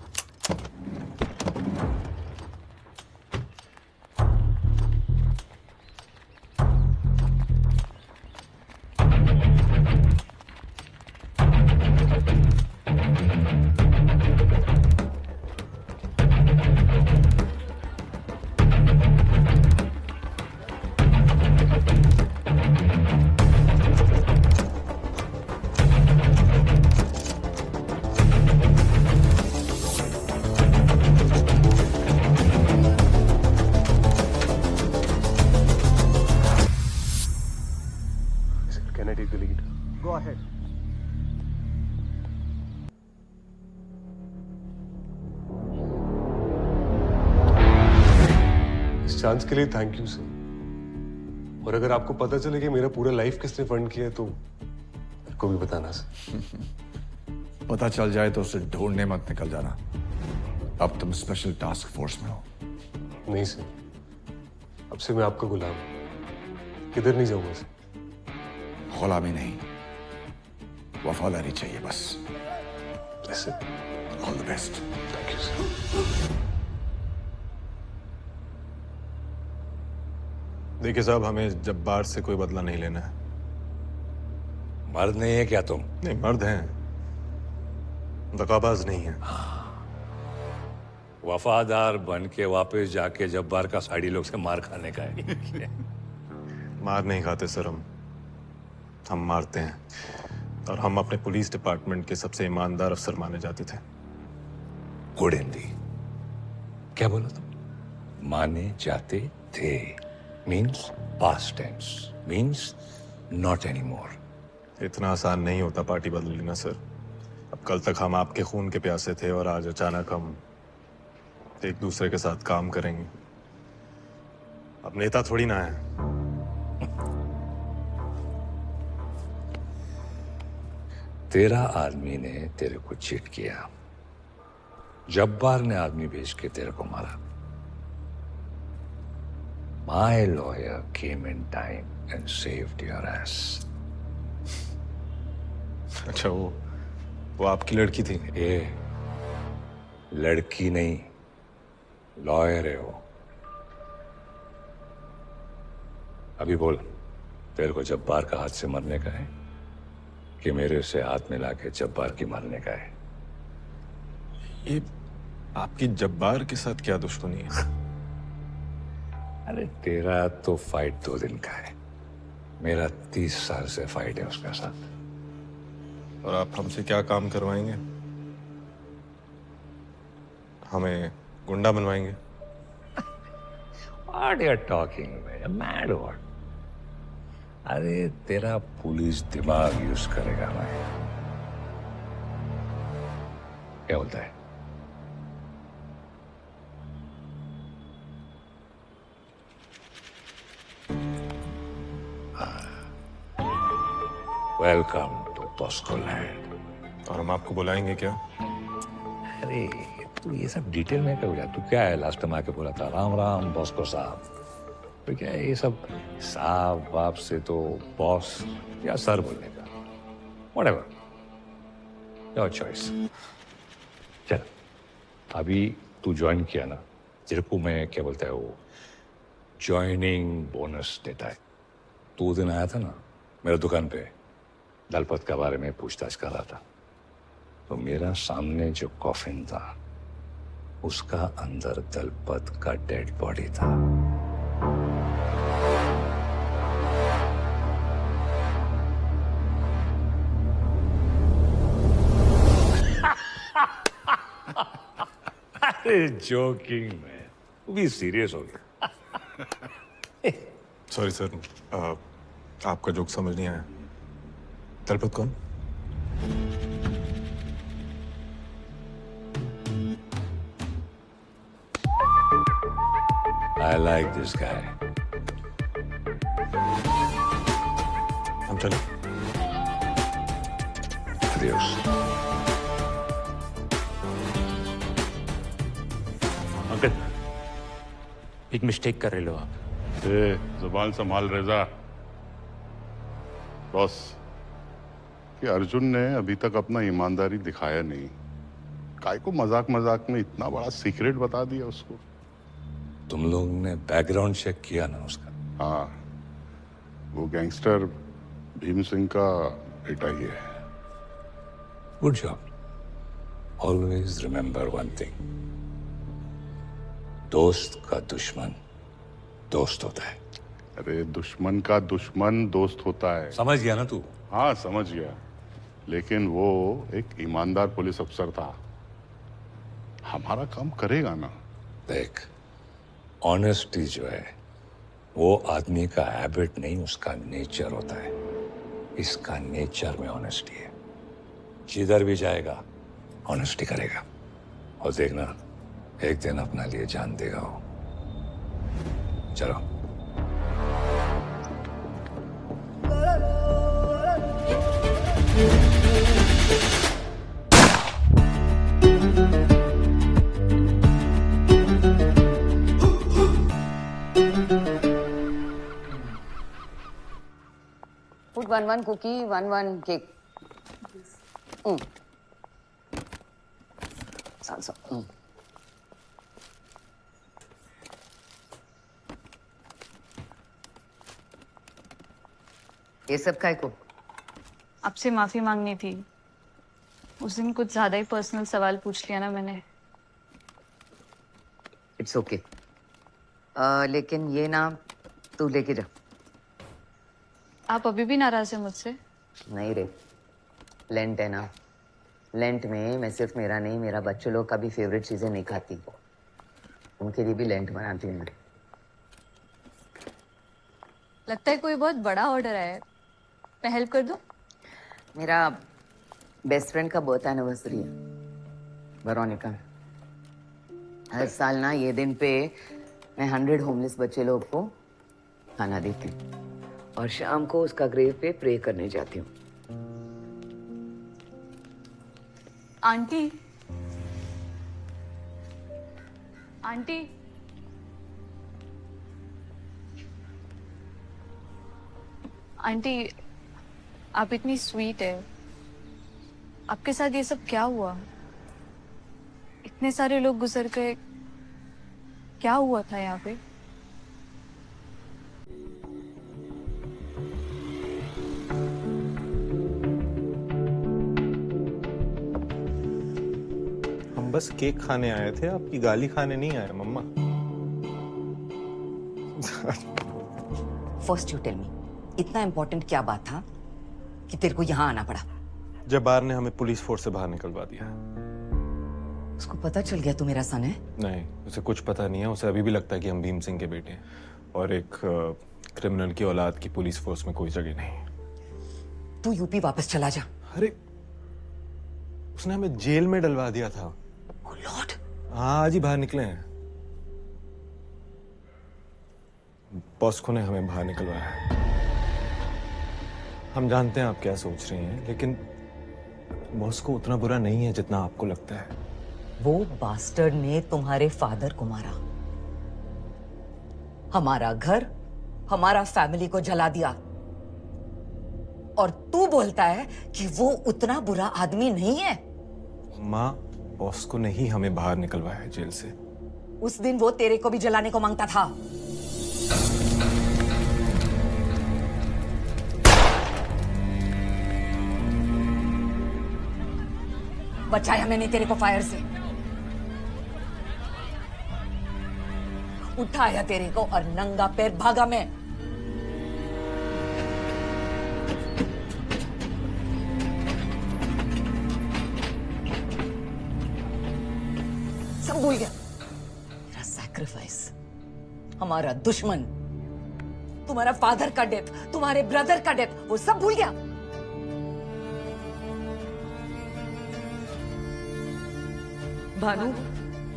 Can I take the lead? Go ahead. इस चांस के लिए थैंक यू सर। और अगर आपको पता चले कि मेरा पूरा लाइफ किसने फंड किया है तो मेरे को भी बताना सर। पता चल जाए तो उसे ढूंढने मत निकल जाना। अब तुम स्पेशल टास्क फोर्स में हो। नहीं सर, अब से मैं आपका गुलाम हूं। किधर नहीं जाऊंगा सर। गुलामी नहीं, वफादारी चाहिए बस। ऐसे all the best. Thank you sir. देखिए साहब, हमें जब्बार से कोई बदला नहीं लेना है। मर्द नहीं है क्या तुम? नहीं, मर्द हैं, दगाबाज नहीं है। वफादार बन के वापस जाके जब्बार का साड़ी लोग से मार खाने का है। मार नहीं खाते सर, हम मारते हैं। और हम अपने पुलिस डिपार्टमेंट के सबसे ईमानदार अफसर माने जाते थे। गुड हिंदी। क्या बोला तुम? माने जाते थे means past tense, means not any more. इतना आसान नहीं होता पार्टी बदल लेना सर। अब कल तक हम आपके खून के प्यासे थे और आज अचानक हम एक दूसरे के साथ काम करेंगे। अब नेता थोड़ी ना है। तेरा आदमी ने तेरे को चीट किया, जब्बार ने आदमी भेज के तेरे को मारा। My lawyer came in time and saved your ass. अच्छा, वो आपकी लड़की थी? ये लड़की नहीं, लॉयर है वो। अभी बोल, तेरे को जब्बार का हाथ से मरने का है कि मेरे से हाथ मिला के जब्बार की मारने का है? ये आपकी जब्बार के साथ क्या दुश्मनी है? अरे तेरा तो फाइट 2 दिन का है, मेरा 30 साल से फाइट है उसके साथ। और आप हमसे क्या काम करवाएंगे? हमें गुंडा बनवाएंगे? What you're talking, man? Mad what? अरे तेरा पुलिस दिमाग यूज करेगा मैं। क्या बोलता है? Welcome to Bosco land. और हम आपको बुलाएंगे क्या? अरे तू ये सब डिटेल में क्यों गया? तू क्या है, लास्ट टाइम आके बोला था राम राम बॉस्को साहब। तो क्या है ये सब साहब बाप से तो बॉस या सर बोलने का। Whatever, your choice. चल, अभी तू ज्वाइन किया ना, तेरे को मैं क्या बोलता है वो ज्वाइनिंग बोनस देता है। तू उस दिन आया था ना मेरे दुकान पे, दलपत के बारे में पूछताछ कर रहा था, तो मेरा सामने जो कॉफिन था उसका अंदर दलपत का डेड बॉडी था। अरे जोकिंग मैन, तू भी सीरियस हो गया। सॉरी सर, आपका जोक समझ नहीं आया। दलपत कौन? I like this guy. हम चले। दियो अंकल, एक मिस्टेक कर रहे हो आप। जुबान संभाल रेजा। बॉस, कि अर्जुन ने अभी तक अपना ईमानदारी दिखाया नहीं। काय को मजाक मजाक में इतना बड़ा सीक्रेट बता दिया उसको। तुम लोग ने बैकग्राउंड चेक किया ना उसका? हाँ, वो गैंगस्टर भीम सिंह का बेटा ही है। Good job. Always remember one thing, दोस्त का दुश्मन दोस्त होता है। अरे दुश्मन का दुश्मन दोस्त होता है। समझ गया ना तू? हाँ समझ गया, लेकिन वो एक ईमानदार पुलिस अफसर था, हमारा काम करेगा ना। देख, ऑनेस्टी जो है वो आदमी का हैबिट नहीं, उसका नेचर होता है। इसका नेचर में ऑनेस्टी है। जिधर भी जाएगा ऑनेस्टी करेगा, और देखना एक दिन अपना लिए जान देगा वो। चलो। Put 1 cookie, 1 cake. Salsa. ये सब काय को? आपसे माफी मांगनी थी। उस दिन कुछ ज्यादा ही पर्सनल सवाल पूछ लिया ना मैंने। It's okay. लेकिन ये ना तू लेके जा। आप अभी भी नाराज हैं मुझसे? नहीं रे, लेंट है ना। लेंट में मैं सिर्फ मेरा नहीं, मेरा बच्चों लोग का भी फेवरेट चीजें नहीं खाती। उनके लिए भी लेंट बनाती हूँ। लगता है कोई बहुत बड़ा ऑर्डर है, मैं हेल्प कर दूं? मेरा बेस्ट फ्रेंड का बर्थ एनिवर्सरी है, वेरोनिका। हर साल ना ये दिन पे मैं 100 होमलेस बच्चे लोग को खाना देती हूँ और शाम को उसका ग्रेव पे प्रे करने जाती हूँ। आंटी, आंटी, आंटी, आप इतनी स्वीट है। आपके साथ ये सब क्या हुआ? इतने सारे लोग गुजर गए, क्या हुआ था यहाँ पे? हम बस केक खाने आए थे, आपकी गाली खाने नहीं आए मम्मा। फर्स्ट यू टेल मी, इतना इम्पोर्टेंट क्या बात था कि तेरे को यहाँ आना पड़ा? जब्बार ने हमें पुलिस फोर्स से बाहर निकलवा दिया। उसको पता चल गया तू मेरा सन है? नहीं, उसे कुछ पता नहीं है। उसे अभी भी लगता है कि हम भीम सिंह के बेटे हैं, और एक क्रिमिनल की औलाद की पुलिस फोर्स में कोई जगह नहीं। तू यूपी वापस चला जा। अरे उसने हमें जेल में डलवा दिया था। Oh Lord! हाँ, आज ही बाहर निकले हैं। बॉस्को ने हमें बाहर निकलवाया है। हम जानते हैं आप क्या सोच रही हैं, लेकिन बॉस्को उतना बुरा नहीं है जितना आपको लगता है। वो बास्टर्ड ने तुम्हारे फादर को मारा, हमारा घर, हमारा फैमिली को जला दिया, और तू बोलता है कि वो उतना बुरा आदमी नहीं है? माँ, बॉस्को ने ही हमें बाहर निकलवाया है जेल से। उस दिन वो तेरे को भी जलाने को मांगता था। बचाया मैंने तेरे को फायर से, उठाया तेरे को और नंगा पैर भागा मैं। सब भूल गया। मेरा सैक्रिफाइस, हमारा दुश्मन, तुम्हारा फादर का डेथ, तुम्हारे ब्रदर का डेथ, वो सब भूल गया। भानु,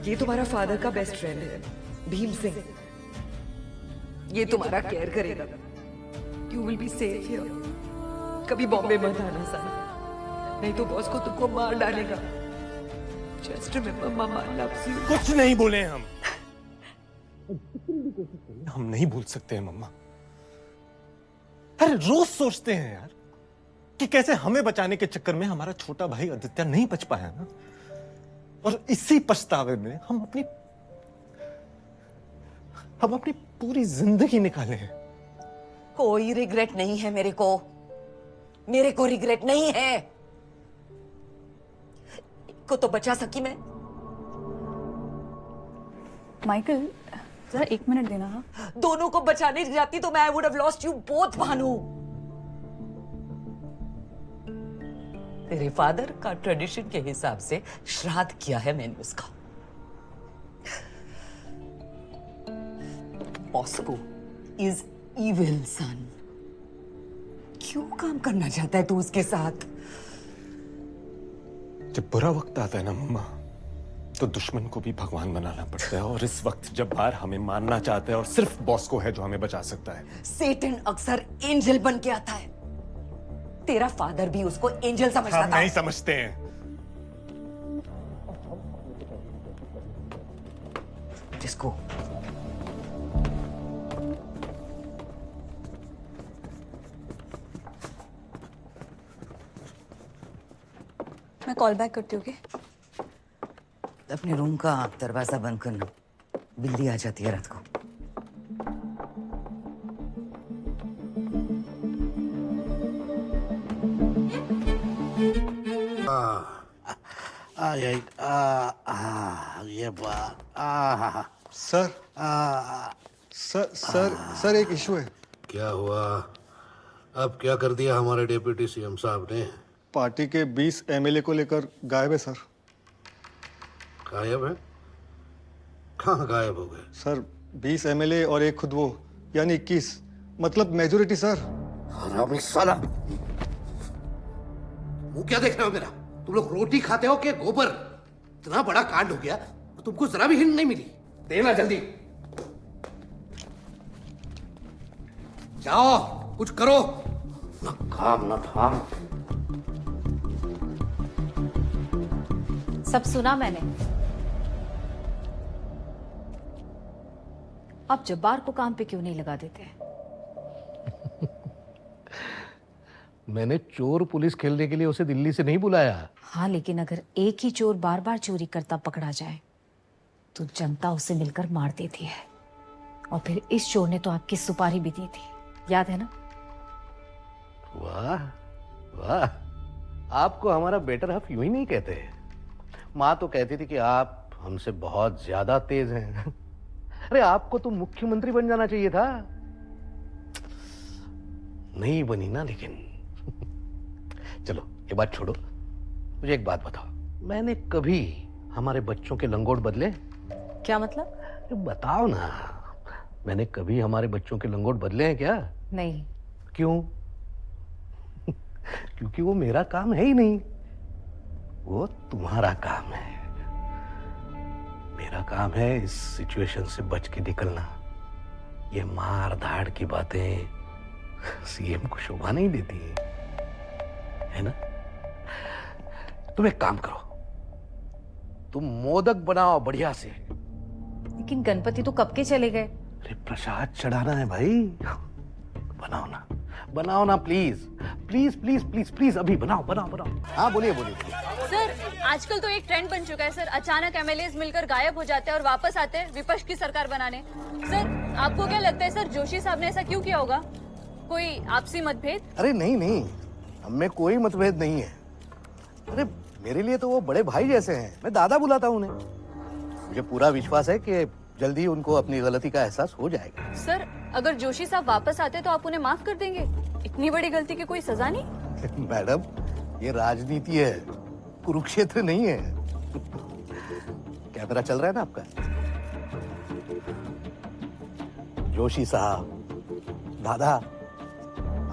ये तुम्हारा फादर का बेस्ट फ्रेंड है, भीम सिंह। ये तुम्हारा केयर करेगा। You will be safe here. कभी बॉम्बे मत आना सन। नहीं तो बॉस को तुमको मार डालेगा। Just remember mama loves you. कुछ नहीं बोले हम नहीं भूल सकते हैं मम्मा। अरे रोज सोचते हैं यार कि कैसे हमें बचाने के चक्कर में हमारा छोटा भाई आदित्य नहीं बच पाया ना, और इसी पछतावे में हम अपनी पूरी जिंदगी निकाले हैं। कोई रिग्रेट नहीं है मेरे को रिग्रेट नहीं है। को तो बचा सकी मैं। माइकल जरा 1 मिनट देना। हाँ, दोनों को बचाने जाती तो मैं I would have lost you both Bhanu. तेरे फादर का ट्रेडिशन के हिसाब से श्राद्ध किया है मैंने उसका। बॉस्को इज इविल सन। क्यों काम करना चाहता है तू उसके साथ? जब बुरा वक्त आता है ना मम्मा, तो दुश्मन को भी भगवान बनाना पड़ता है, और इस वक्त जब बाहर हमें मारना चाहता है और सिर्फ बॉस को है जो हमें बचा सकता है। सेटन अक्सर एंजल बन के आता है। तेरा फादर भी उसको एंजल समझता था। हम नहीं समझते हैं। जिसको मैं कॉल बैक करती हूँ। अपने रूम का दरवाजा बंद करना, बिल्ली आ जाती है रात को। सर एक इशू है। क्या हुआ? अब क्या कर दिया हमारे डिप्टी सीएम साहब ने? पार्टी के 20 एमएलए को लेकर गायब है सर। गायब है? कहाँ गायब हो गए? सर 20 एमएलए और एक खुद वो, यानी 21, मतलब मेजोरिटी सर। हरामी साला, मुंह क्या देख रहे हो मेरा? तुम लोग रोटी खाते हो कि गोबर? इतना बड़ा कांड हो गया, तुमको जरा भी हिंट नहीं मिली। देना जल्दी, जाओ कुछ करो। ना काम ना धाम। सब सुना मैंने। आप जब्बार को काम पे क्यों नहीं लगा देते? मैंने चोर पुलिस खेलने के लिए उसे दिल्ली से नहीं बुलाया। हाँ, लेकिन अगर एक ही चोर बार बार चोरी करता पकड़ा जाए तो जनता उसे मिलकर मार देती है। और फिर इस चोर ने तो आपकी सुपारी भी दी थी, याद है ना? वाह वाह, आपको हमारा बेटर हाफ यूं ही नहीं कहते। माँ तो कहती थी कि आप हमसे बहुत ज्यादा तेज हैं। अरे आपको तो मुख्यमंत्री बन जाना चाहिए था। नहीं बनी ना, लेकिन चलो ये बात छोड़ो, मुझे एक बात बताओ, मैंने कभी हमारे बच्चों के लंगोट बदले? क्या मतलब? बताओ ना, मैंने कभी हमारे बच्चों के लंगोट बदले हैं क्या? नहीं। क्यों? क्योंकि वो मेरा काम है ही नहीं, वो तुम्हारा काम है। मेरा काम है इस सिचुएशन से बच के निकलना। ये मार धाड़ की बातें सीएम को शोभा नहीं देती है ना? तुम एक काम करो, तुम मोदक बनाओ बढ़िया से। लेकिन गणपति तो कब के चले गए। अरे प्रसाद चढ़ाना है भाई, बनाओ ना please please please please please, अभी बनाओ बनाओ बनाओ। हाँ बोलिए बोलिए। सर आजकल तो एक ट्रेंड बन चुका है सर, अचानक एमएलएस मिलकर गायब हो जाते हैं और वापस आते हैं विपक्ष की सरकार बनाने। सर आपको क्या लगता है सर, जोशी साहब ने ऐसा क्यों किया होगा? कोई आपसी मतभेद? अरे नहीं, हमें कोई मतभेद नहीं है। अरे मेरे लिए तो वो बड़े भाई जैसे हैं, मैं दादा बुलाता हूँ उन्हें। मुझे पूरा विश्वास है कि जल्दी उनको अपनी गलती का एहसास हो जाएगा। सर अगर जोशी साहब वापस आते तो आप उन्हें माफ कर देंगे? इतनी बड़ी गलती की कोई सजा नहीं? मैडम ये राजनीति है, कुरुक्षेत्र नहीं है। कैमरा चल रहा है ना आपका? जोशी साहब, दादा,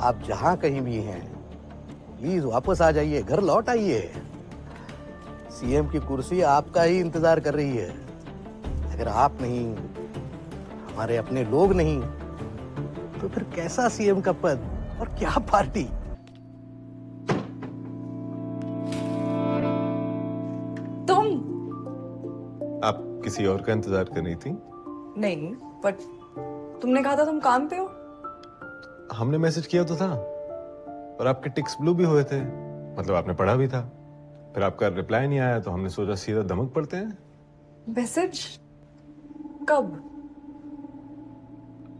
आप जहां कहीं भी हैं प्लीज वापस आ जाइए, घर लौट आइए। सीएम की कुर्सी आपका ही इंतजार कर रही है। अगर आप नहीं, हमारे अपने लोग नहीं, तो फिर कैसा सीएम का पद और क्या पार्टी? किसी और का इंतजार कर रही थी? नहीं, बट तुमने कहा था तुम काम पे हो। हमने मैसेज किया तो था, और आपके टिक्स ब्लू भी हुए थे, मतलब आपने पढ़ा भी था। फिर आपका रिप्लाई नहीं आया तो हमने सोचा सीधा धमक पड़ते हैं। मैसेज कब?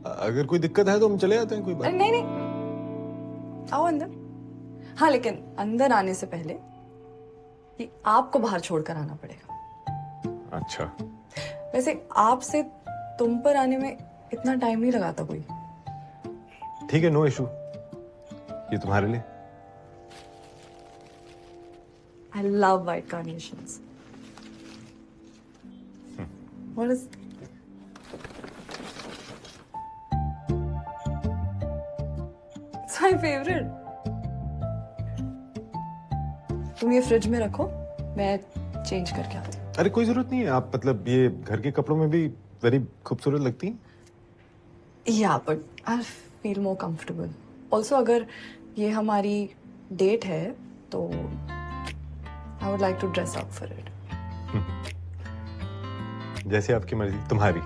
अगर कोई दिक्कत है तो हम चले जाते हैं, कोई बात अरे नहीं नहीं, आओ अंदर। हाँ, लेकिन अंदर आने से पहले कि आपको बाहर छोड़कर आना पड़ेगा। अच्छा। वैसे आपसे तुम पर आने में इतना टाइम नहीं लगाता कोई। ठीक है, नो इशू। ये तुम्हारे लिए। I love white carnations. What is? It's my favorite. तुम ये फ्रिज में रखो, मैं चेंज करके आती हूँ। अरे कोई जरूरत नहीं है, आप मतलब ये घर के कपड़ों में भी वेरी खूबसूरत लगती हैं। Yeah, but I'll feel more comfortable. Also, अगर ये हमारी डेट है तो I would like to dress up for it. जैसी आपकी मर्जी, तुम्हारी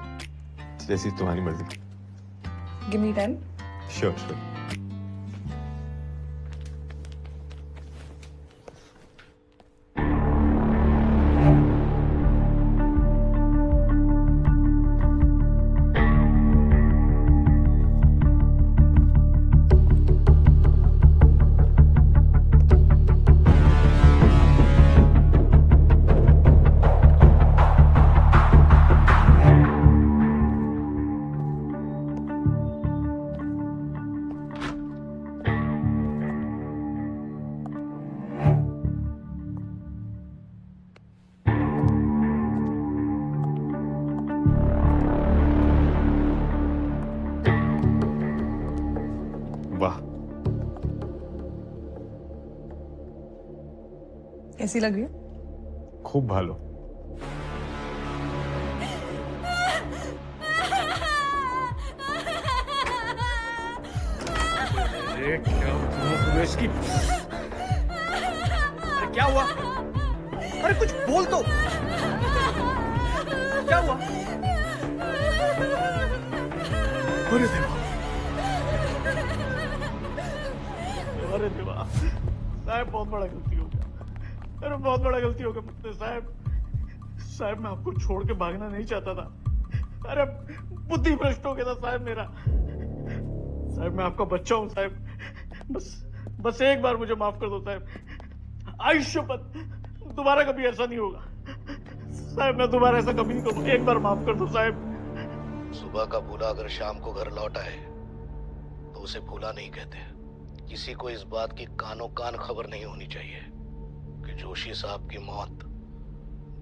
जैसी तुम्हारी मर्जी। Give me 10. Sure sure. वाह, कैसी लग रही है? खूब भालो। अरे क्या हुआ इसकी? अरे क्या हुआ? अरे कुछ बोल तो। क्या हुआ? अरे देवा, अरे देवा, साहब बहुत बड़ा गलती हो गया। अरे बहुत बड़ा गलती हो गया मुझसे साहब। साहब मैं आपको छोड़ के भागना नहीं चाहता था। अरे बुद्धि भ्रष्ट हो गया था साहब मेरा। साहब मैं आपका बच्चा हूँ साहब। बस एक बार मुझे माफ कर दो साहब। आयुष्यपत दोबारा कभी ऐसा नहीं होगा साहब। मैं दोबारा ऐसा कभी नहीं करूँगा। एक बार माफ कर दो साहब। सुबह का भूला अगर शाम को घर लौट आए तो उसे भूला नहीं कहते। किसी को इस बात की कानों कान खबर नहीं होनी चाहिए कि जोशी साहब की मौत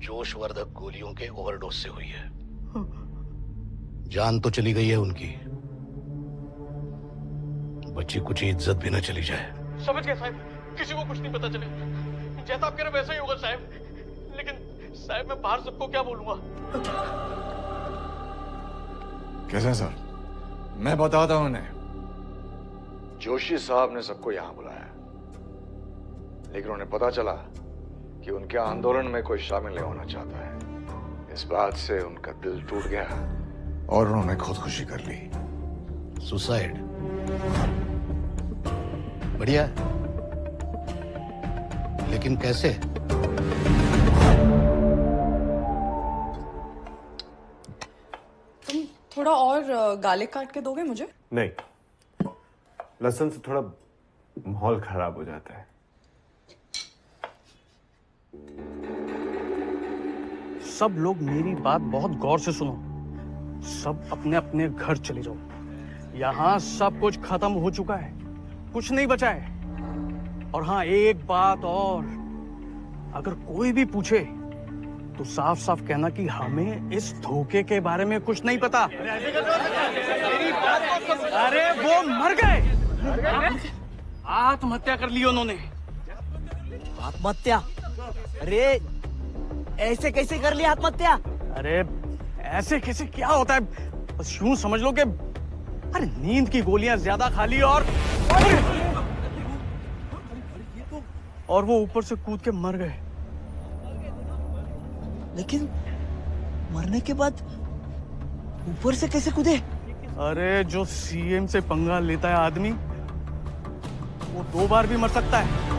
जोशवर्धक गोलियों के ओवरडोज से हुई है। जान तो चली गई है उनकी, बच्ची कुछ इज्जत भी न चली जाए। समझ गए साहब, किसी को कुछ नहीं पता चले। जैसा आप कह रहे वैसा ही होगा साहब। लेकिन साहब मैं बाहर सबको क्या बोलूंगा? कैसे सर? मैं बताता हूं उन्हें। जोशी साहब ने सबको यहां बुलाया, लेकिन उन्हें पता चला कि उनके आंदोलन में कोई शामिल नहीं होना चाहता है। इस बात से उनका दिल टूट गया और उन्होंने खुदकुशी कर ली। सुसाइड? बढ़िया, लेकिन कैसे? तुम थोड़ा और गार्लिक काट के दोगे मुझे? नहीं, लहसुन से थोड़ा माहौल खराब हो जाता है। सब लोग मेरी बात बहुत गौर से सुनो। सब अपने अपने घर चले जाओ। यहाँ सब कुछ खत्म हो चुका है, कुछ नहीं बचा है। और हाँ, एक बात और, अगर कोई भी पूछे तो साफ साफ कहना कि हमें इस धोखे के बारे में कुछ नहीं पता। अरे वो मर गए, आत्महत्या कर ली उन्होंने। आत्महत्या? अरे ऐसे कैसे कर लिया आत्महत्या? अरे ऐसे कैसे क्या होता है? बस यूं समझ लो कि अरे नींद की गोलियां ज्यादा खा ली और वो ऊपर से कूद के मर गए। मरने के बाद ऊपर से कैसे कूदे? अरे जो सीएम से पंगा लेता है आदमी वो 2 बार भी मर सकता है।